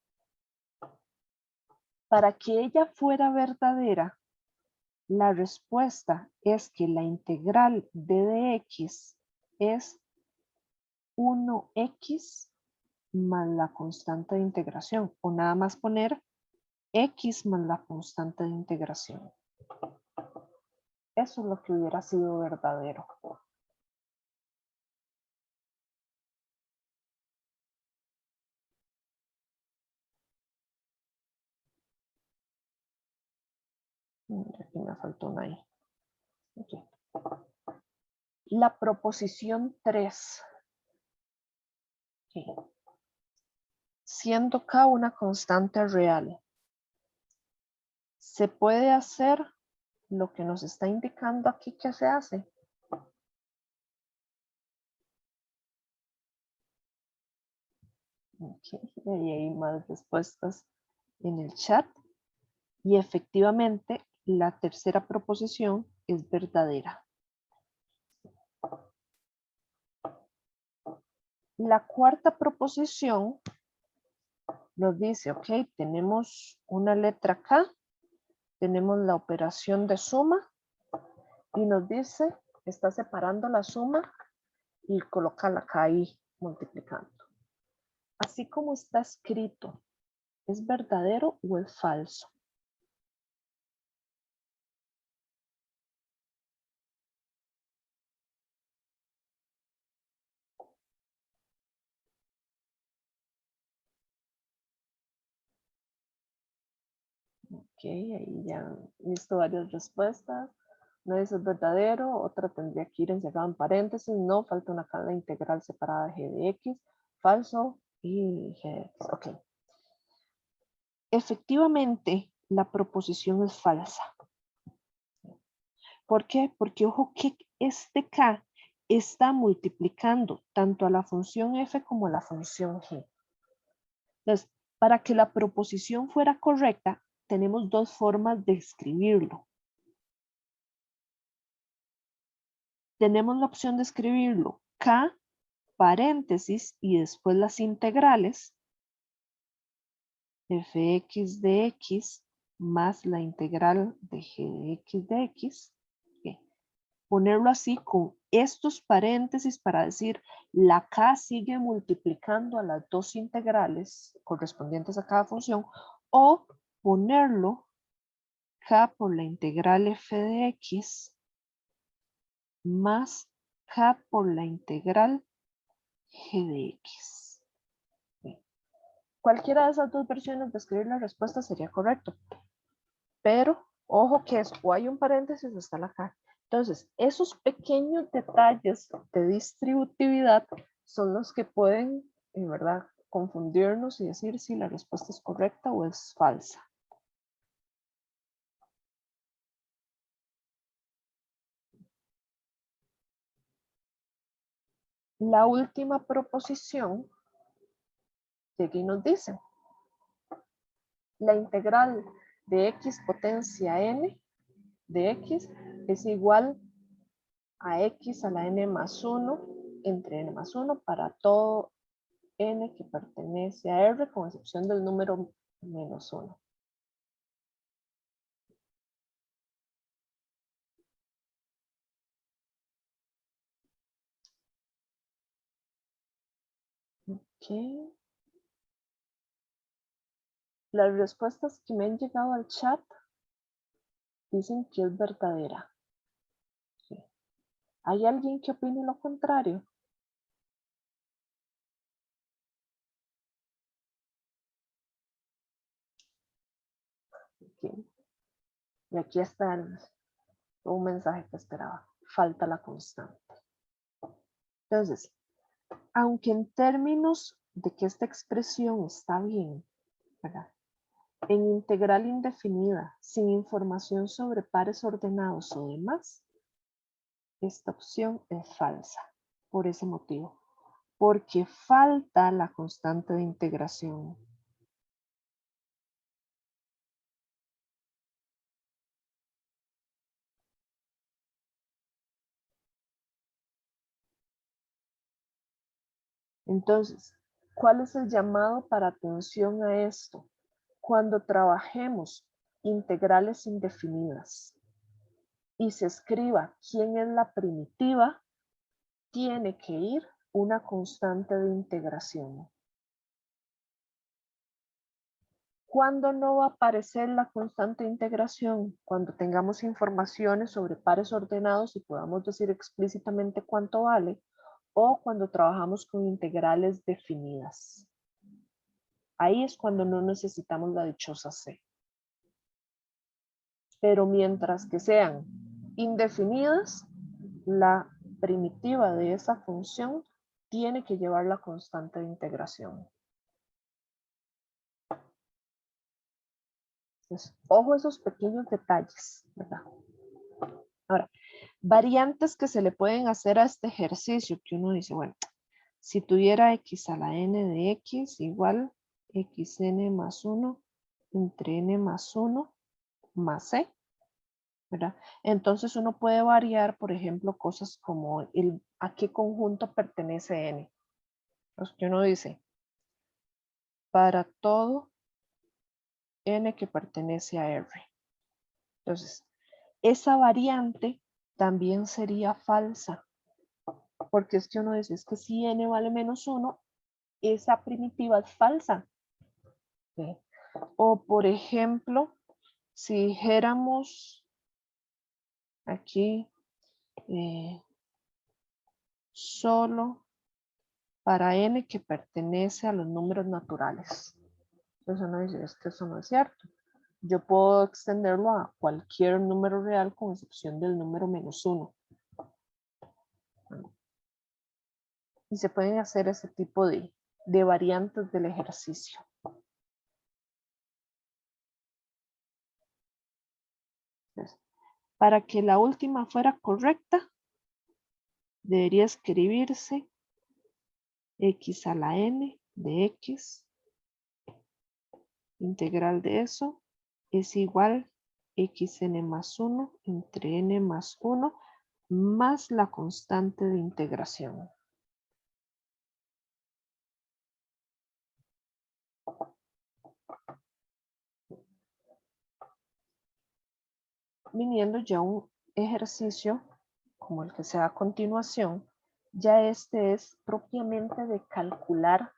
Para que ella fuera verdadera, la respuesta es que la integral de dx es 1x más la constante de integración, o nada más poner x más la constante de integración. Eso es lo que hubiera sido verdadero. Aquí me faltó una ahí. Okay. La proposición 3. Okay. Siendo k una constante real, ¿se puede hacer lo que nos está indicando aquí que se hace? Okay. Y ahí hay más respuestas en el chat. Y efectivamente, la tercera proposición es verdadera. La cuarta proposición nos dice, ok, tenemos una letra K, tenemos la operación de suma y nos dice, está separando la suma y coloca la K ahí multiplicando. Así como está escrito, ¿es verdadero o es falso? Ok, ahí ya he visto varias respuestas. Una dice es verdadero, otra tendría que ir encerrado en paréntesis, no, falta una la integral separada de g de x, falso y g de x. Ok. Efectivamente, la proposición es falsa. ¿Por qué? Porque ojo que este k está multiplicando tanto a la función f como a la función g. Entonces, para que la proposición fuera correcta, tenemos dos formas de escribirlo. Tenemos la opción de escribirlo k, paréntesis, y después las integrales, fx de x más la integral de g de x de x. Okay. Ponerlo así con estos paréntesis para decir la k sigue multiplicando a las dos integrales correspondientes a cada función, o ponerlo k por la integral f de x más k por la integral g de x. Cualquiera de esas dos versiones de escribir la respuesta sería correcto. Pero, ojo que es o hay un paréntesis o está la K. Entonces, esos pequeños detalles de distributividad son los que pueden, en verdad, confundirnos y decir si la respuesta es correcta o es falsa. La última proposición de aquí nos dice, la integral de x potencia n de x es igual a x a la n más 1 entre n más 1 para todo n que pertenece a R con excepción del número menos 1. Ok. Las respuestas que me han llegado al chat dicen que es verdadera. Sí. ¿Hay alguien que opine lo contrario? Okay. Y aquí está un mensaje que esperaba. Falta la constante. Entonces, aunque en términos de que esta expresión está bien, ¿verdad? En integral indefinida, sin información sobre pares ordenados o demás, esta opción es falsa. Por ese motivo. Porque falta la constante de integración. Entonces, ¿cuál es el llamado para atención a esto? Cuando trabajemos integrales indefinidas y se escriba quién es la primitiva, tiene que ir una constante de integración. ¿Cuándo no va a aparecer la constante de integración? Cuando tengamos informaciones sobre pares ordenados y podamos decir explícitamente cuánto vale, o cuando trabajamos con integrales definidas. Ahí es cuando no necesitamos la dichosa C. Pero mientras que sean indefinidas, la primitiva de esa función tiene que llevar la constante de integración. Entonces, ojo a esos pequeños detalles, ¿verdad? Ahora, variantes que se le pueden hacer a este ejercicio, que uno dice, bueno, si tuviera x a la n de x igual xn más 1 entre n más 1 más c, ¿verdad? Entonces uno puede variar, por ejemplo, cosas como a qué conjunto pertenece n. Entonces que uno dice, para todo n que pertenece a R. Entonces, esa variante también sería falsa, porque es que uno dice, es que si n vale menos 1, esa primitiva es falsa. ¿Sí? O por ejemplo, si dijéramos aquí solo para n que pertenece a los números naturales. Entonces uno dice, es que eso no es cierto. Yo puedo extenderlo a cualquier número real con excepción del número menos 1. Y se pueden hacer ese tipo de variantes del ejercicio. Entonces, para que la última fuera correcta, debería escribirse x a la n de x, integral de eso, es igual xn más 1 entre n más 1 más la constante de integración. Viniendo ya un ejercicio como el que se da a continuación, ya este es propiamente de calcular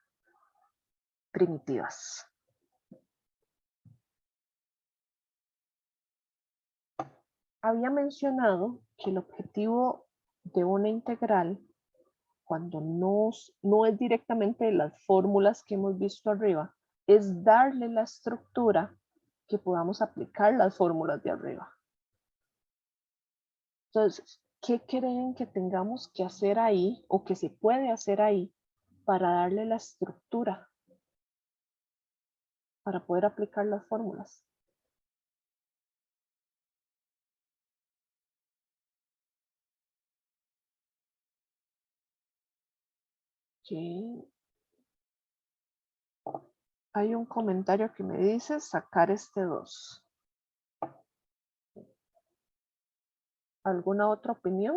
primitivas. Había mencionado que el objetivo de una integral, cuando no es directamente de las fórmulas que hemos visto arriba, es darle la estructura que podamos aplicar las fórmulas de arriba. Entonces, ¿qué creen que tengamos que hacer ahí o que se puede hacer ahí para darle la estructura para poder aplicar las fórmulas? Hay un comentario que me dice sacar este 2. ¿Alguna otra opinión?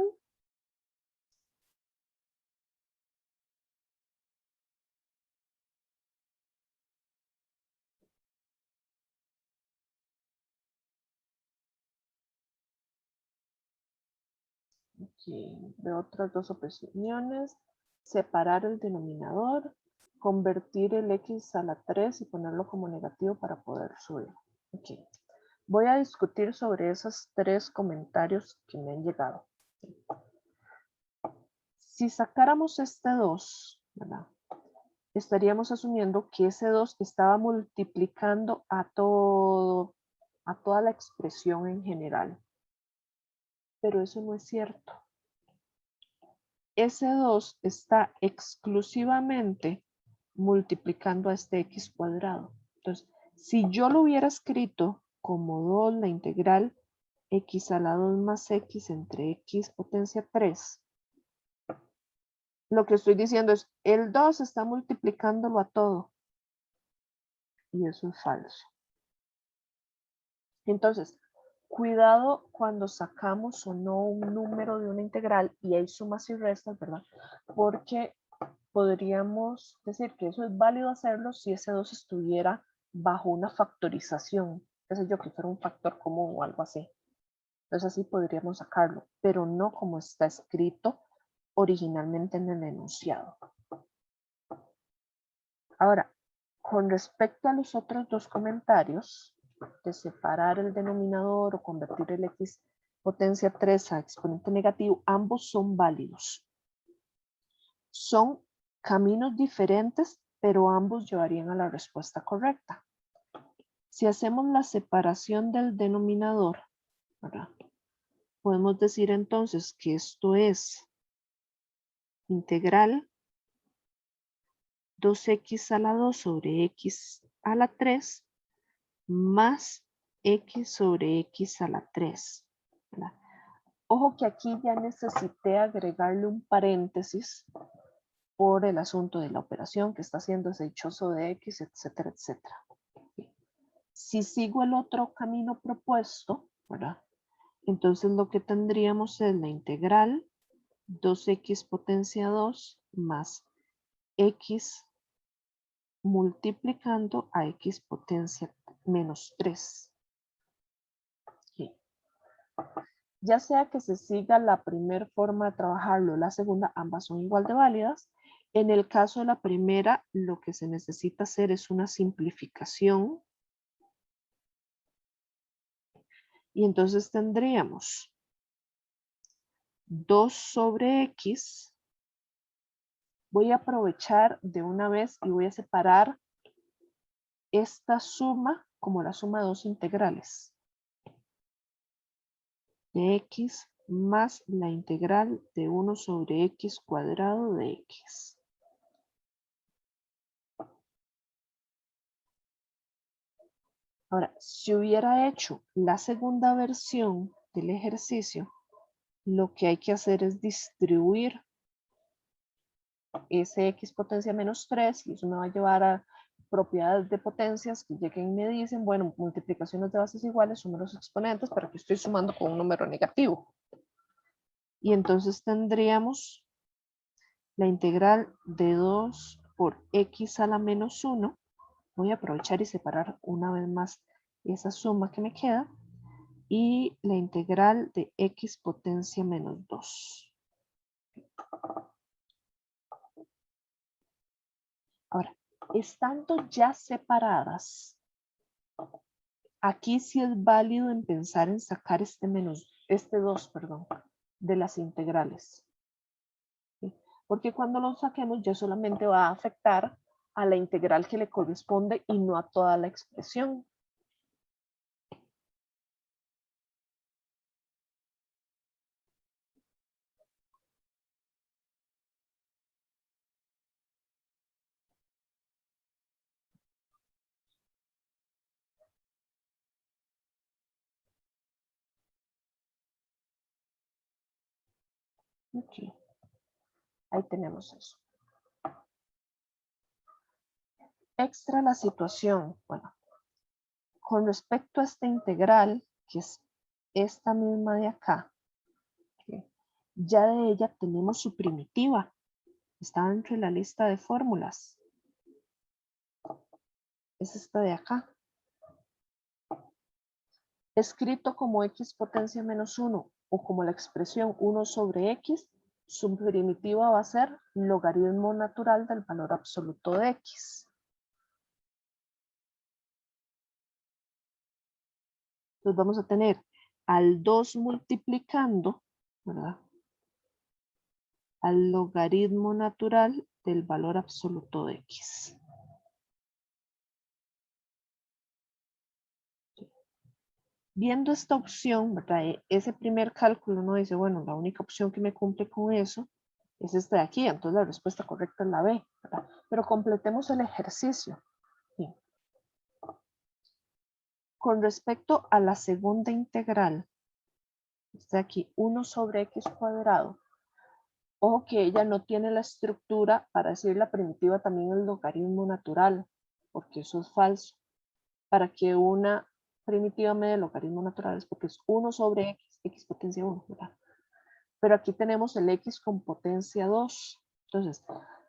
Veo otras dos opiniones. Separar el denominador, convertir el x a la 3 y ponerlo como negativo para poder subirlo. Voy a discutir sobre esos 3 comentarios que me han llegado. Si sacáramos este 2, ¿verdad? Estaríamos asumiendo que ese 2 estaba multiplicando a toda la expresión en general. Pero eso no es cierto. Ese 2 está exclusivamente multiplicando a este x cuadrado. Entonces, si yo lo hubiera escrito como 2 la integral x a la 2 más x entre x potencia 3, lo que estoy diciendo es, el 2 está multiplicándolo a todo. Y eso es falso. Entonces, cuidado cuando sacamos o no un número de una integral y hay sumas y restas, ¿verdad? Porque podríamos decir que eso es válido hacerlo si ese 2 estuviera bajo una factorización, qué sé yo, que fuera un factor común o algo así. Entonces así podríamos sacarlo, pero no como está escrito originalmente en el enunciado. Ahora, con respecto a los otros dos comentarios, de separar el denominador o convertir el x potencia 3 a exponente negativo, ambos son válidos. Son caminos diferentes, pero ambos llevarían a la respuesta correcta. Si hacemos la separación del denominador, ¿verdad? Podemos decir entonces que esto es integral 2x a la 2 sobre x a la 3 más x sobre x a la 3. ¿Verdad? Ojo que aquí ya necesité agregarle un paréntesis por el asunto de la operación que está haciendo ese dichoso de x, etcétera, etcétera. Si sigo el otro camino propuesto, ¿verdad? Entonces lo que tendríamos es la integral 2x potencia 2 más x multiplicando a x potencia menos 3. ¿Sí? Ya sea que se siga la primera forma de trabajarlo o la segunda, ambas son igual de válidas. En el caso de la primera, lo que se necesita hacer es una simplificación. Y entonces tendríamos 2 sobre x. Voy a aprovechar de una vez y voy a separar esta suma como la suma de dos integrales. De x más la integral de 1 sobre x cuadrado de x. Ahora, si hubiera hecho la segunda versión del ejercicio, lo que hay que hacer es distribuir ese x potencia menos 3 y eso me va a llevar a propiedades de potencias que lleguen y me dicen, bueno, multiplicaciones de bases iguales son los exponentes, pero aquí estoy sumando con un número negativo. Y entonces tendríamos la integral de 2 por x a la menos 1. Voy a aprovechar y separar una vez más esa suma que me queda. Y la integral de x potencia menos 2. Ahora, estando ya separadas, aquí sí es válido en pensar en sacar este 2, de las integrales. ¿Sí? Porque cuando lo saquemos ya solamente va a afectar a la integral que le corresponde y no a toda la expresión. Ok. Ahí tenemos eso. extra la situación. Bueno, con respecto a esta integral, que es esta misma de acá, ¿okay? Ya de ella tenemos su primitiva. Está entre la lista de fórmulas. Es esta de acá. Escrito como x potencia menos 1 o como la expresión 1 sobre x, su primitiva va a ser logaritmo natural del valor absoluto de x. Entonces vamos a tener al 2 multiplicando, ¿verdad?, al logaritmo natural del valor absoluto de x. Viendo esta opción, ¿verdad?, ese primer cálculo uno dice, bueno, la única opción que me cumple con eso es esta de aquí, entonces la respuesta correcta es la B, ¿verdad? Pero completemos el ejercicio. Bien. Con respecto a la segunda integral, está aquí 1 sobre x cuadrado, ojo que ella no tiene la estructura para decir la primitiva también el logaritmo natural, porque eso es falso. Para que una primitiva me dé logaritmo natural es porque es 1 sobre x, x potencia 1, ¿verdad? Pero aquí tenemos el x con potencia 2. Entonces,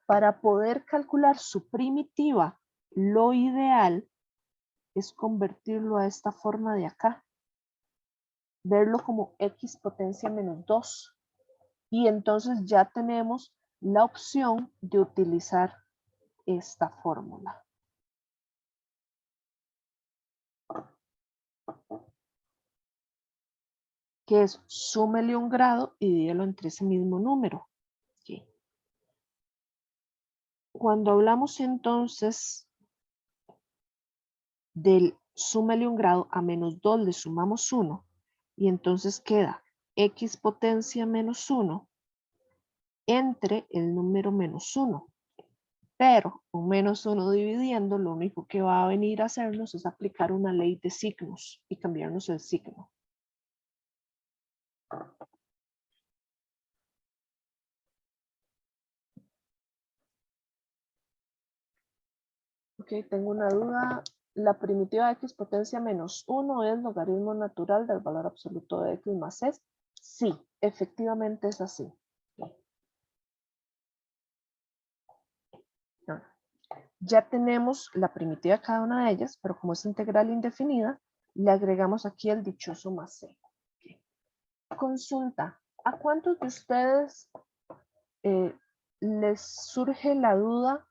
para poder calcular su primitiva, lo ideal es convertirlo a esta forma de acá. Verlo como x potencia menos 2. Y entonces ya tenemos la opción de utilizar esta fórmula. Que es súmele un grado y dígalo entre ese mismo número. ¿Sí? Cuando hablamos entonces del súmele un grado a menos 2 le sumamos 1 y entonces queda x potencia menos 1 entre el número menos 1. Pero un menos 1 dividiendo, lo único que va a venir a hacernos es aplicar una ley de signos y cambiarnos el signo. Ok, tengo una duda. La primitiva de x potencia menos 1 es logaritmo natural del valor absoluto de x más s. Sí, efectivamente es así. Ya tenemos la primitiva de cada una de ellas, pero como es integral indefinida, le agregamos aquí el dichoso más c. Consulta, ¿a cuántos de ustedes les surge la duda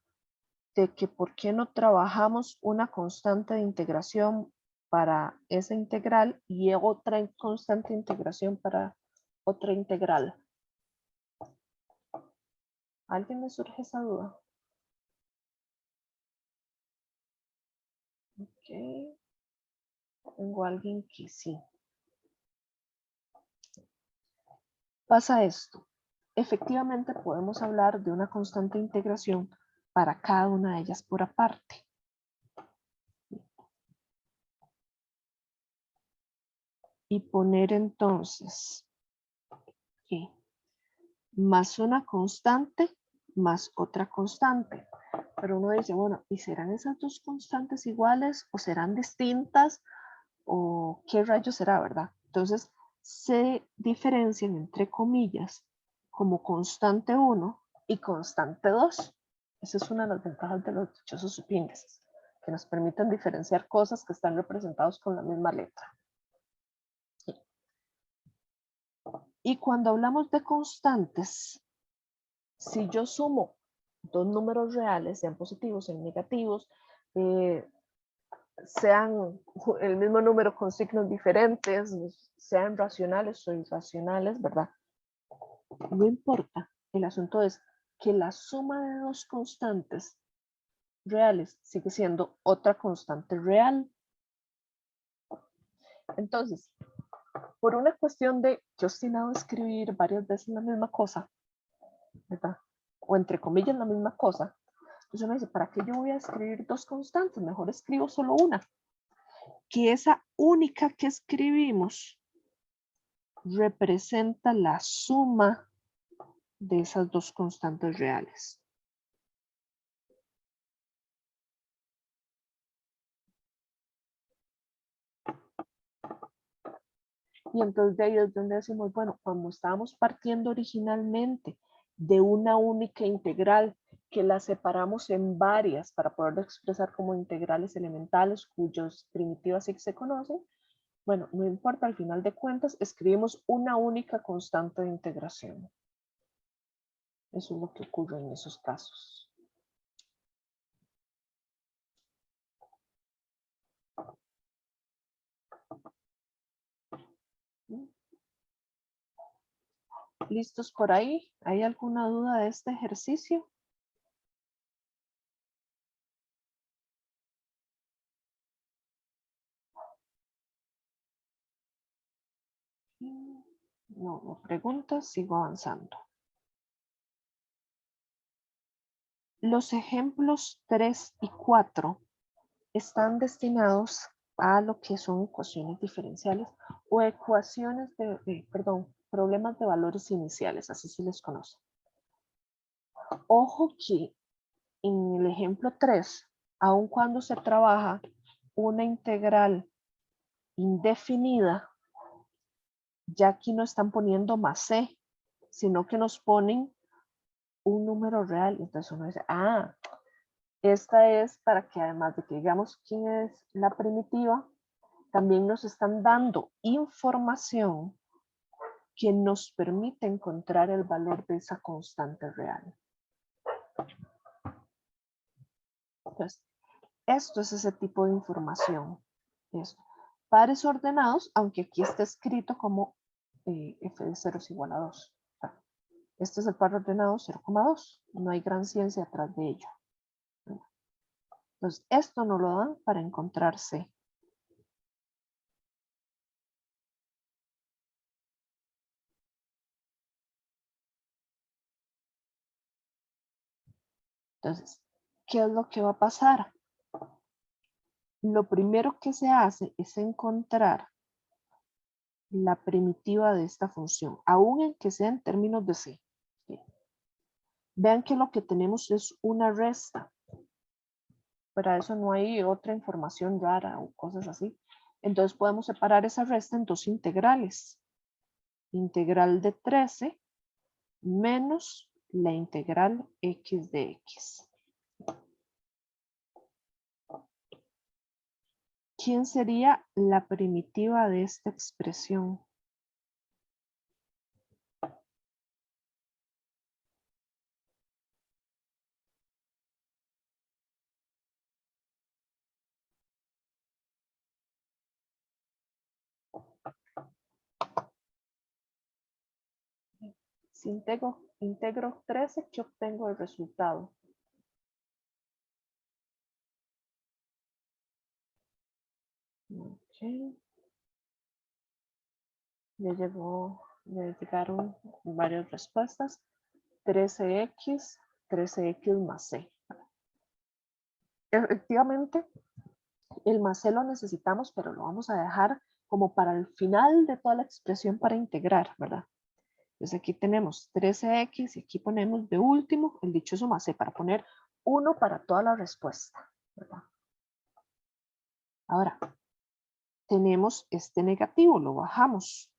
de que por qué no trabajamos una constante de integración para esa integral y otra constante de integración para otra integral? ¿A alguien le surge esa duda? Ok. Tengo a alguien que sí. Pasa esto. Efectivamente podemos hablar de una constante de integración para cada una de ellas por aparte. Y poner entonces que más una constante más otra constante. Pero uno dice, bueno, ¿y serán esas dos constantes iguales o serán distintas? ¿O qué rayos será, verdad? Entonces se diferencian entre comillas como constante 1 y constante 2. Esa es una de las ventajas de los dichosos subíndices, que nos permiten diferenciar cosas que están representadas con la misma letra. Y cuando hablamos de constantes, si yo sumo dos números reales, sean positivos, sean negativos, sean el mismo número con signos diferentes, sean racionales o irracionales, ¿verdad? No importa. El asunto es que la suma de dos constantes reales sigue siendo otra constante real. Entonces, por una cuestión de que he obstinado a escribir varias veces la misma cosa, ¿verdad? O entre comillas la misma cosa, entonces uno dice, ¿para qué yo voy a escribir dos constantes? Mejor escribo solo una. Que esa única que escribimos representa la suma de esas dos constantes reales. Y entonces de ahí es donde decimos, bueno, como estábamos partiendo originalmente de una única integral que la separamos en varias para poderlo expresar como integrales elementales cuyas primitivas sí se conocen, bueno, no importa, al final de cuentas escribimos una única constante de integración. Eso es lo que ocurre en esos casos. ¿Listos por ahí? ¿Hay alguna duda de este ejercicio? No preguntas, sigo avanzando. Los ejemplos 3 y 4 están destinados a lo que son ecuaciones diferenciales o ecuaciones problemas de valores iniciales, así se les conoce. Ojo que en el ejemplo 3, aun cuando se trabaja una integral indefinida, ya aquí no están poniendo más c, sino que nos ponen un número real. Entonces uno dice, esta es para que además de que digamos quién es la primitiva, también nos están dando información que nos permite encontrar el valor de esa constante real. Entonces, esto es ese tipo de información. Pares ordenados, aunque aquí está escrito como f de 0 es igual a 2. Este es el par ordenado 0,2. No hay gran ciencia atrás de ello. Entonces, esto nos lo dan para encontrar C. Entonces, ¿qué es lo que va a pasar? Lo primero que se hace es encontrar la primitiva de esta función, aun en que sea en términos de C. Vean que lo que tenemos es una resta. Para eso no hay otra información rara o cosas así. Entonces podemos separar esa resta en dos integrales. Integral de 13 menos la integral x de x. ¿Quién sería la primitiva de esta expresión? Si integro 13, ¿qué obtengo el resultado? Okay. Ya llegaron varias respuestas. 13x, 13x más c. Efectivamente, el más c lo necesitamos, pero lo vamos a dejar como para el final de toda la expresión para integrar, ¿verdad? Entonces aquí tenemos 13x y aquí ponemos de último el dichoso más c para poner 1 para toda la respuesta, ¿verdad? Ahora, tenemos este negativo, lo bajamos.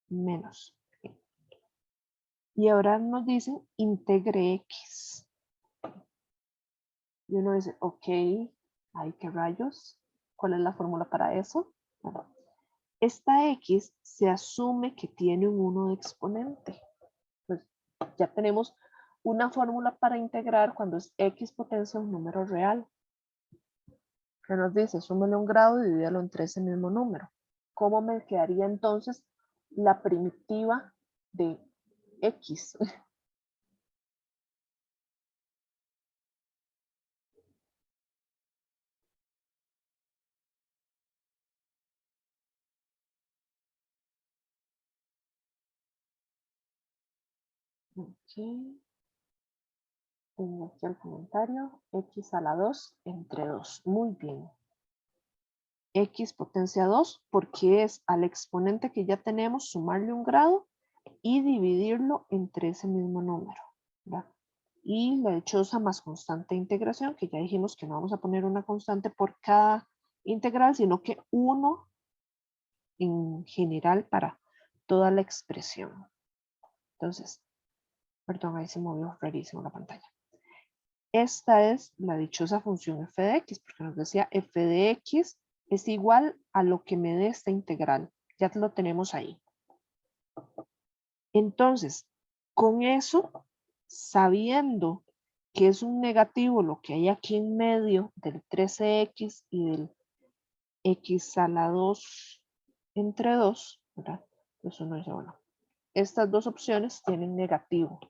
Menos. Y ahora nos dicen integre x. Y uno dice, ok, ay, ¿qué rayos? ¿Cuál es la fórmula para eso? Bueno, esta x se asume que tiene un 1 de exponente. Pues ya tenemos una fórmula para integrar cuando es x potencia un número real. Que nos dice, súmele un grado y divídalo entre ese mismo número. ¿Cómo me quedaría entonces la primitiva de x? Ok. Tengo aquí el comentario, x a la 2 entre 2. Muy bien. X potencia 2 porque es al exponente que ya tenemos sumarle un grado y dividirlo entre ese mismo número, ¿verdad? Y la dichosa más constante de integración, que ya dijimos que no vamos a poner una constante por cada integral, sino que 1 en general para toda la expresión. Entonces, perdón, ahí se movió rarísimo la pantalla. Esta es la dichosa función f de x, porque nos decía f de x es igual a lo que me dé esta integral. Ya lo tenemos ahí. Entonces, con eso, sabiendo que es un negativo lo que hay aquí en medio del 13x y del x a la 2 entre 2, ¿verdad? Entonces uno dice, bueno, estas dos opciones tienen negativo.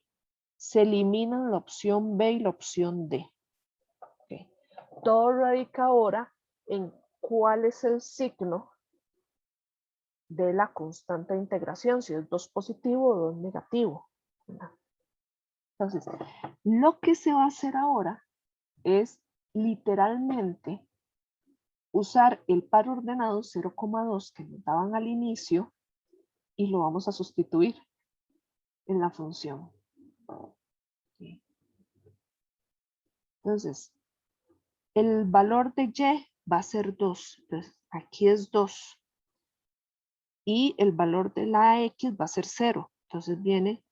Se eliminan la opción B y la opción D. Okay. Todo radica ahora en cuál es el signo de la constante de integración, si es 2 positivo o 2 negativo. ¿Verdad? Entonces, lo que se va a hacer ahora es literalmente usar el par ordenado 0,2 que nos daban al inicio y lo vamos a sustituir en la función. Okay. Entonces, el valor de y va a ser 2. Entonces, aquí es 2. Y el valor de la x va a ser 0. Entonces viene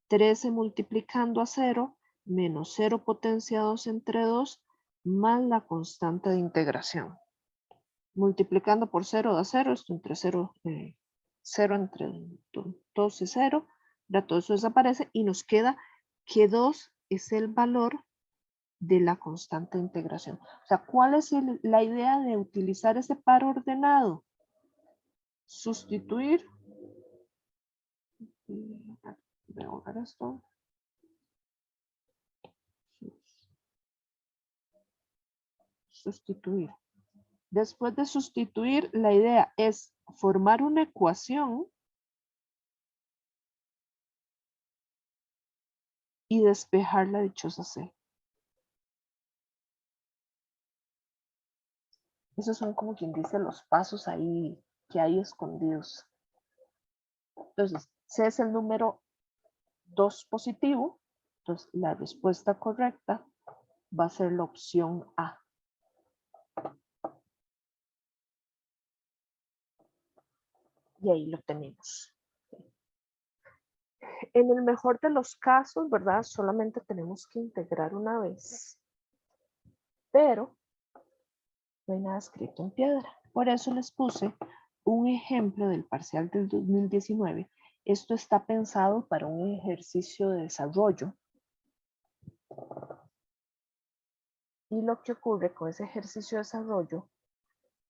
13 multiplicando a 0 menos 0 potenciados entre 2 más la constante de integración. Multiplicando por 0 da 0, esto entre 0, 0 entre 2 es 0, todo eso desaparece y nos queda que 2 es el valor de la constante de integración. O sea, ¿cuál es la idea de utilizar ese par ordenado? Sustituir. Voy a borrar esto. Sustituir. Después de sustituir, la idea es formar una ecuación y despejar la dichosa C. Esos son como quien dice los pasos ahí que hay escondidos. Entonces, C es el número 2 positivo. Entonces, la respuesta correcta va a ser la opción A. Y ahí lo tenemos. En el mejor de los casos, ¿verdad? Solamente tenemos que integrar una vez. Pero no hay nada escrito en piedra. Por eso les puse un ejemplo del parcial del 2019. Esto está pensado para un ejercicio de desarrollo. Y lo que ocurre con ese ejercicio de desarrollo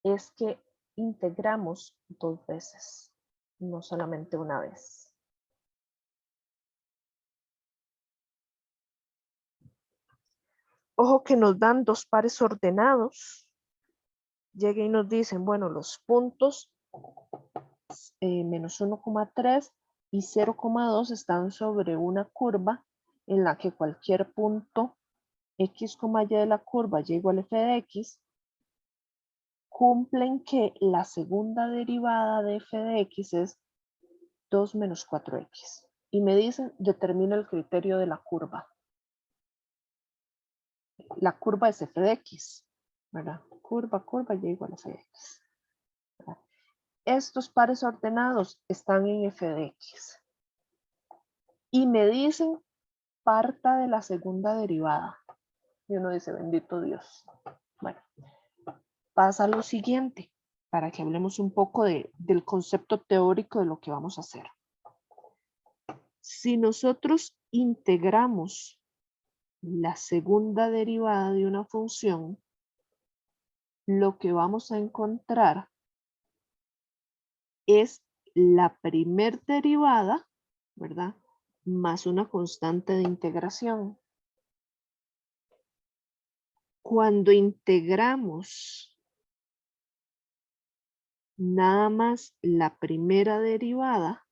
es que integramos 2 veces, no solamente una vez. Ojo que nos dan 2 pares ordenados. Llega y nos dicen, bueno, los puntos menos 1,3 y 0,2 están sobre una curva en la que cualquier punto x, y de la curva y igual a f de x cumplen que la segunda derivada de f de x es 2 menos 4x. Y me dicen, determina el criterio de la curva. La curva es f de x, ¿verdad? Curva, y igual a f de x. ¿Verdad? Estos pares ordenados están en f de x. Y me dicen, parta de la segunda derivada. Y uno dice, bendito Dios. Bueno, pasa lo siguiente, para que hablemos un poco del concepto teórico de lo que vamos a hacer. Si nosotros integramos la segunda derivada de una función, lo que vamos a encontrar es la primer derivada, ¿verdad? Más una constante de integración. Cuando integramos nada más la primera derivada,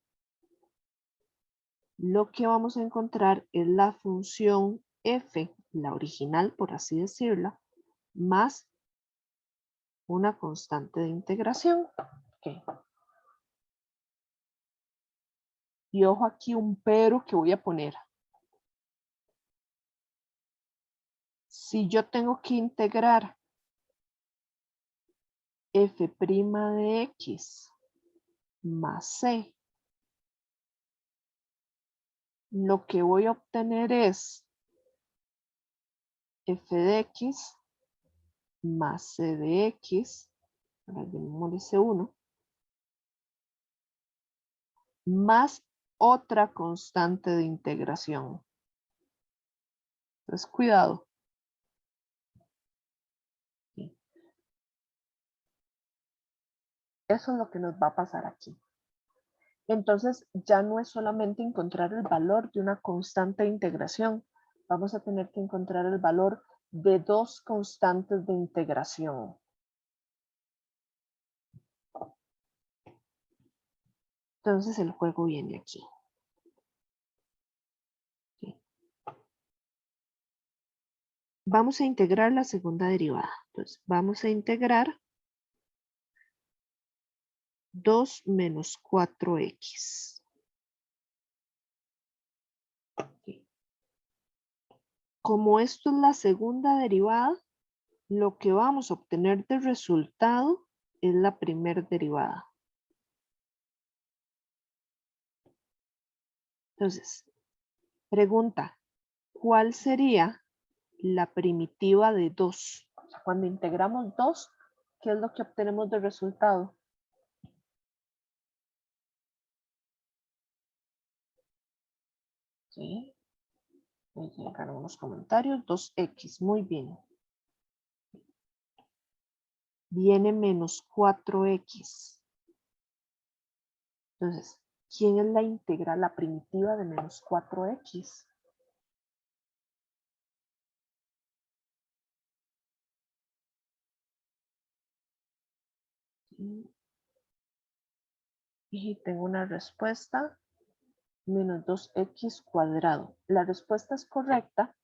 lo que vamos a encontrar es la función f, la original por así decirla, más una constante de integración. Okay. Y ojo aquí un pero que voy a poner. Si yo tengo que integrar f' de x más c. Lo que voy a obtener es f de x más c de x, ahora llamémosle C1, más otra constante de integración. Entonces, cuidado. Eso es lo que nos va a pasar aquí. Entonces, ya no es solamente encontrar el valor de una constante de integración. Vamos a tener que encontrar el valor de dos constantes de integración. Entonces, el juego viene aquí. ¿Sí? Vamos a integrar la segunda derivada. Entonces, vamos a integrar 2 menos 4x. ¿Sí? Como esto es la segunda derivada, lo que vamos a obtener de resultado es la primera derivada. Entonces, pregunta, ¿cuál sería la primitiva de 2? O sea, cuando integramos 2, ¿qué es lo que obtenemos de resultado? ¿Sí? Voy a llegar a unos comentarios. 2x, muy bien. Viene menos 4x. Entonces, ¿quién es la integral, la primitiva de menos 4x? Y tengo una respuesta, menos 2x cuadrado. La respuesta es correcta,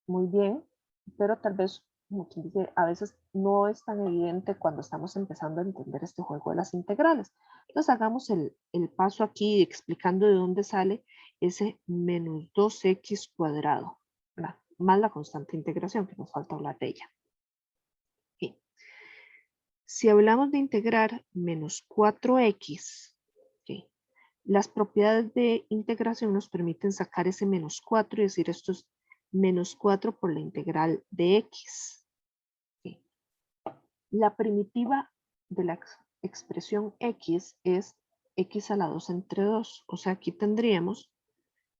muy bien, pero tal vez, como quien dice, a veces no es tan evidente cuando estamos empezando a entender este juego de las integrales. Entonces hagamos el paso aquí explicando de dónde sale ese menos 2x cuadrado, ¿verdad? Más la constante de integración, que nos falta hablar de ella. Bien. Si hablamos de integrar menos 4x, ¿sí? Las propiedades de integración nos permiten sacar ese menos 4 y decir esto es menos 4 por la integral de x. ¿Sí? La primitiva de la expresión x es x a la 2 entre 2. O sea, aquí tendríamos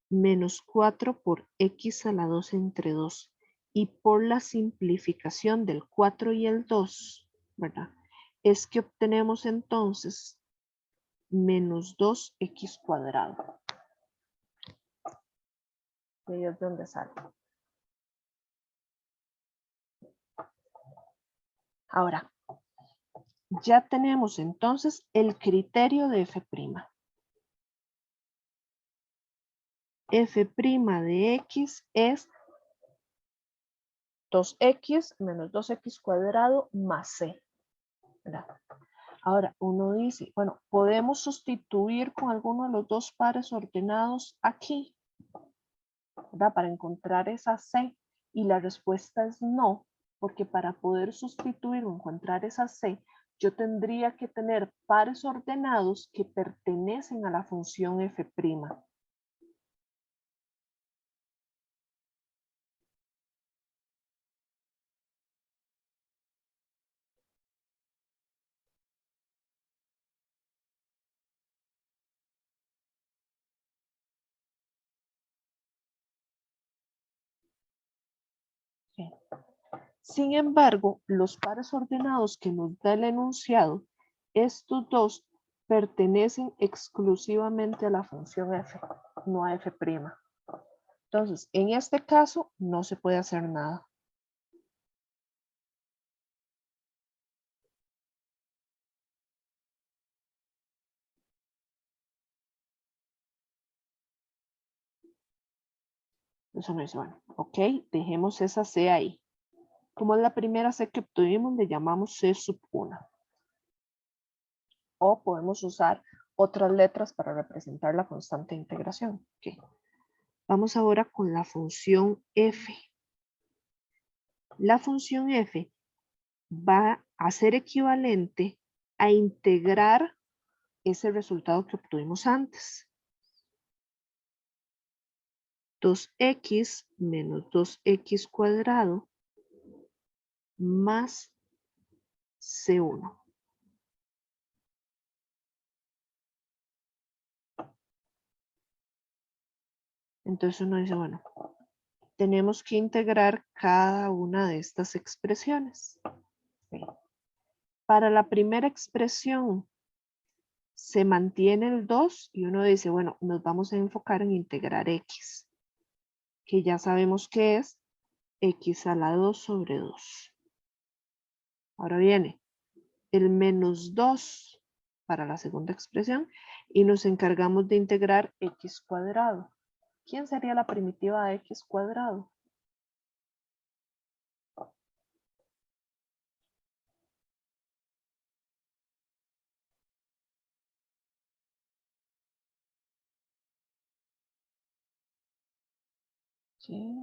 menos 4 por x a la 2 entre 2. Y por la simplificación del 4 y el 2, ¿verdad? Es que obtenemos entonces menos 2x cuadrado. Y ahí es donde sale. Ahora, ya tenemos entonces el criterio de f'. F' de x es 2x menos 2x cuadrado más c. ¿Verdad? Ahora, uno dice, bueno, ¿podemos sustituir con alguno de los dos pares ordenados aquí? ¿Verdad? Para encontrar esa c. Y la respuesta es no, porque para poder sustituir o encontrar esa c, yo tendría que tener pares ordenados que pertenecen a la función f'. Sí. Sin embargo, los pares ordenados que nos da el enunciado, estos dos pertenecen exclusivamente a la función f, no a f'. Entonces, en este caso, no se puede hacer nada. Eso no dice, bueno, ok, dejemos esa c ahí. Como es la primera c que obtuvimos, le llamamos c sub 1. O podemos usar otras letras para representar la constante de integración. Okay. Vamos ahora con la función f. La función f va a ser equivalente a integrar ese resultado que obtuvimos antes. 2x menos 2x cuadrado más C1. Entonces uno dice, bueno, tenemos que integrar cada una de estas expresiones. Para la primera expresión se mantiene el 2 y uno dice, bueno, nos vamos a enfocar en integrar x, que ya sabemos que es x a la 2 sobre 2. Ahora viene el menos 2 para la segunda expresión y nos encargamos de integrar x cuadrado. ¿Quién sería la primitiva de x cuadrado? Sí,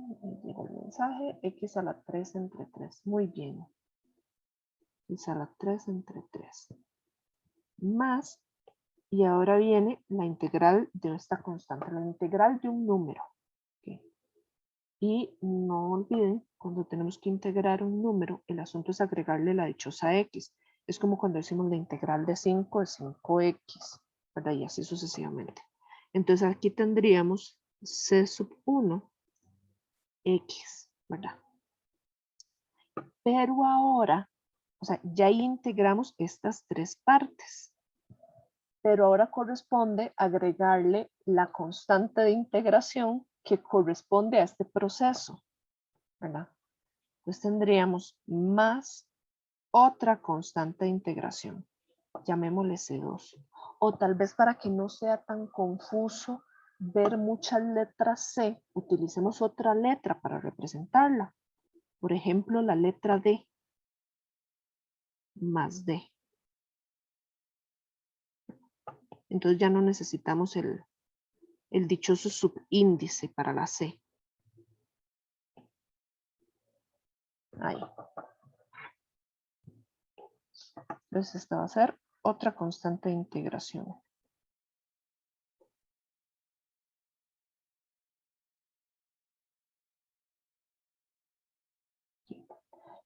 llegó el mensaje, x a la 3 entre 3. Muy bien. X a la 3 entre 3. Más, y ahora viene la integral de esta constante, la integral de un número. ¿Okay? Y no olviden, cuando tenemos que integrar un número, el asunto es agregarle la dichosa x. Es como cuando decimos la integral de 5 es 5x, ¿verdad? Y así sucesivamente. Entonces aquí tendríamos c sub 1 x, ¿verdad? Pero ahora, o sea, ya integramos estas tres partes. Pero ahora corresponde agregarle la constante de integración que corresponde a este proceso, ¿verdad? Entonces tendríamos más otra constante de integración, llamémosle C2. O tal vez para que no sea tan confuso ver muchas letras C, utilicemos otra letra para representarla. Por ejemplo, la letra D más D. Entonces ya no necesitamos el dichoso subíndice para la C. Ahí. Entonces esta va a ser otra constante de integración.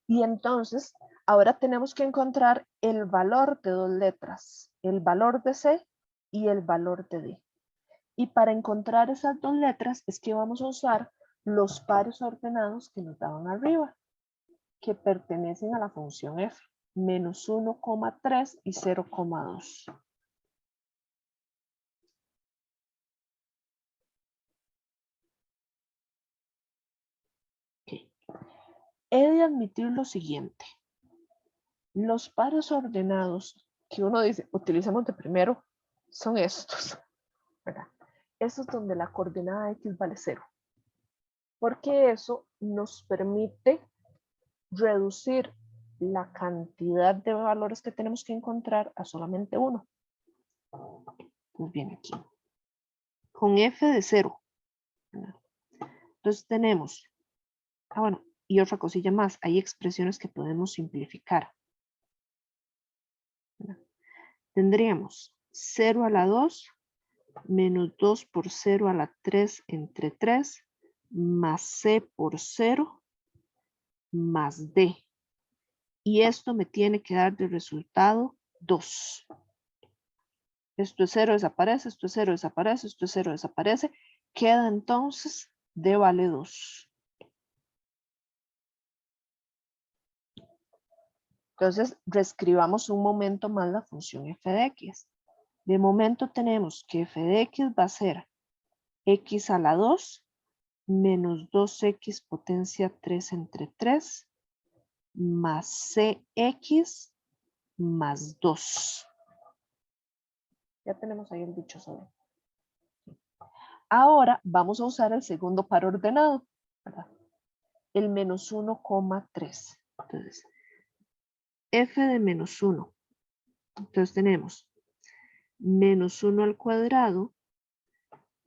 Y entonces, ahora tenemos que encontrar el valor de dos letras, el valor de C y el valor de D. Y para encontrar esas dos letras es que vamos a usar los pares ordenados que nos daban arriba, que pertenecen a la función f, menos 1,3 y 0,2. Okay. He de admitir lo siguiente. Los pares ordenados que uno dice, utilizamos de primero, son estos, ¿verdad? Eso es donde la coordenada x vale 0. Porque eso nos permite reducir la cantidad de valores que tenemos que encontrar a solamente uno. Pues bien aquí. Con f de 0. ¿Verdad? Entonces tenemos, bueno, y otra cosilla más, hay expresiones que podemos simplificar. ¿Verdad? Tendríamos 0 a la 2 menos 2 por 0 a la 3 entre 3 más c por 0 más d. Y esto me tiene que dar de resultado 2. Esto es 0, desaparece, esto es 0, desaparece, esto es 0, desaparece. Queda entonces d vale 2. Entonces, reescribamos un momento más la función f de x. De momento tenemos que f de x va a ser x a la 2 menos 2x potencia 3 entre 3 más cx más 2. Ya tenemos ahí el dichoso. Ahora vamos a usar el segundo par ordenado, ¿verdad? El menos 1,3. Entonces, f de menos 1. Entonces tenemos menos 1 al cuadrado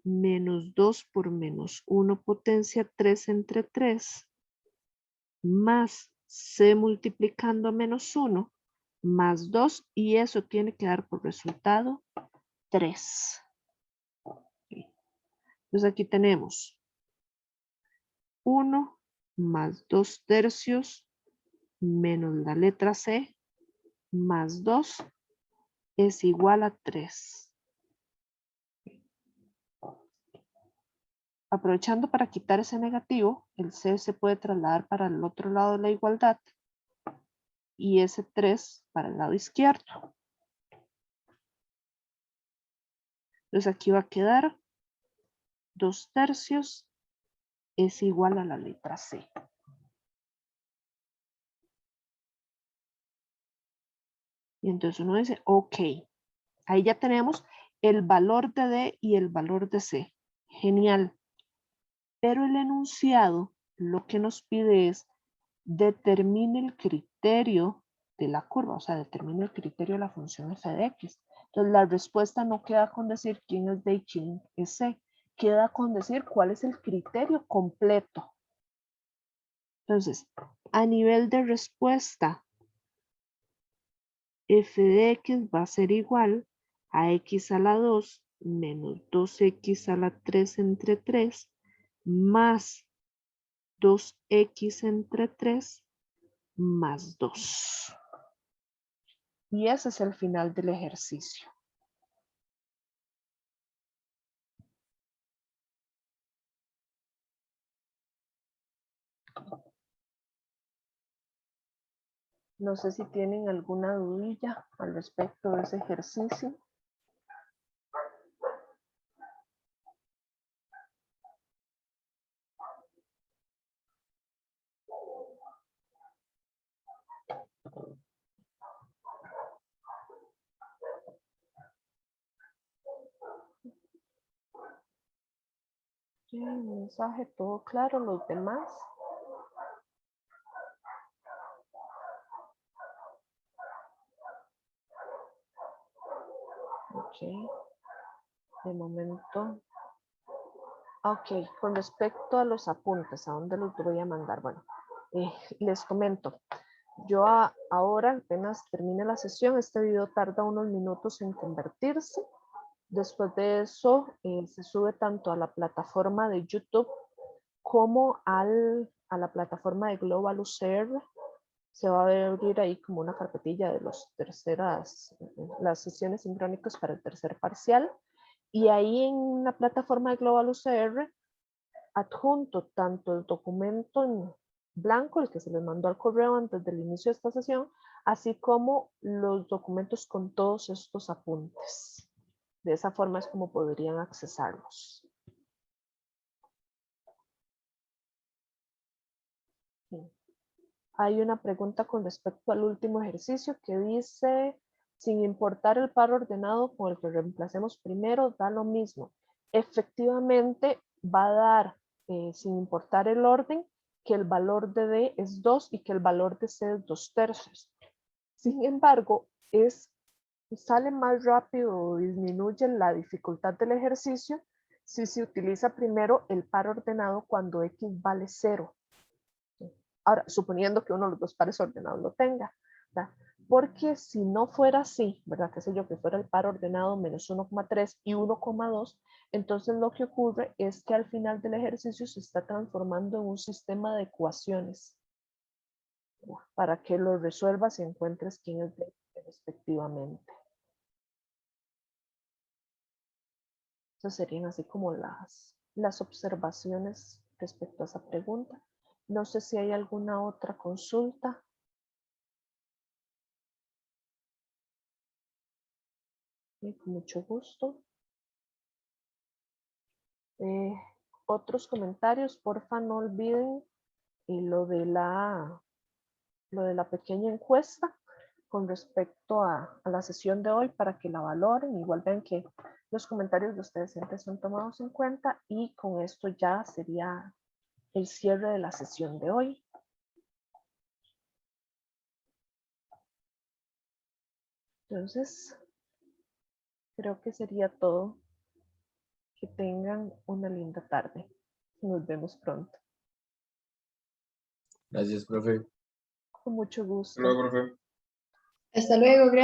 menos 2 por menos 1 potencia 3 entre 3 más c multiplicando a menos 1 más 2 y eso tiene que dar por resultado 3. Entonces aquí tenemos 1 más 2 tercios menos la letra C más 2 es igual a 3. Aprovechando para quitar ese negativo, el C se puede trasladar para el otro lado de la igualdad y ese 3 para el lado izquierdo. Entonces aquí va a quedar 2 tercios es igual a la letra C. Y entonces uno dice, ok, ahí ya tenemos el valor de D y el valor de C. Genial. Pero el enunciado lo que nos pide es determine el criterio de la curva, o sea, determine el criterio de la función f de x. Entonces la respuesta no queda con decir quién es D y quién es C, queda con decir cuál es el criterio completo. Entonces, a nivel de respuesta, f de x va a ser igual a x a la 2 menos 2x a la 3 entre 3 más 2x entre 3 más 2. Y ese es el final del ejercicio. No sé si tienen alguna dudilla al respecto de ese ejercicio. El mensaje todo claro, los demás. Ok, de momento. Ok, con respecto a los apuntes, ¿a dónde los voy a mandar? Bueno, les comento. Yo ahora, apenas termine la sesión, este video tarda unos minutos en convertirse. Después de eso, se sube tanto a la plataforma de YouTube como a la plataforma de Global UCR. Se va a abrir ahí como una carpetilla de las sesiones sincrónicas para el tercer parcial. Y ahí en la plataforma de Global UCR adjunto tanto el documento en blanco, el que se les mandó al correo antes del inicio de esta sesión, así como los documentos con todos estos apuntes. De esa forma es como podrían accesarlos. Sí. Hay una pregunta con respecto al último ejercicio que dice, sin importar el par ordenado con el que reemplacemos primero, da lo mismo. Efectivamente, va a dar, sin importar el orden, que el valor de D es 2 y que el valor de C es 2 tercios. Sin embargo, sale más rápido o disminuye la dificultad del ejercicio si se utiliza primero el par ordenado cuando X vale 0. Ahora, suponiendo que uno de los dos pares ordenados lo tenga, ¿verdad? Porque si no fuera así, ¿verdad? Qué sé yo, que fuera el par ordenado menos 1,3 y 1,2, entonces lo que ocurre es que al final del ejercicio se está transformando en un sistema de ecuaciones, ¿verdad? Para que lo resuelvas y encuentres quién es de respectivamente. Esas serían así como las observaciones respecto a esa pregunta. No sé si hay alguna otra consulta. Con mucho gusto. Otros comentarios, porfa, no olviden lo de la pequeña encuesta con respecto a la sesión de hoy para que la valoren. Igual ven que los comentarios de ustedes siempre son tomados en cuenta y con esto ya sería el cierre de la sesión de hoy. Entonces, creo que sería todo. Que tengan una linda tarde. Nos vemos pronto. Gracias, profe. Con mucho gusto. Hasta luego, profe. Hasta luego, gracias.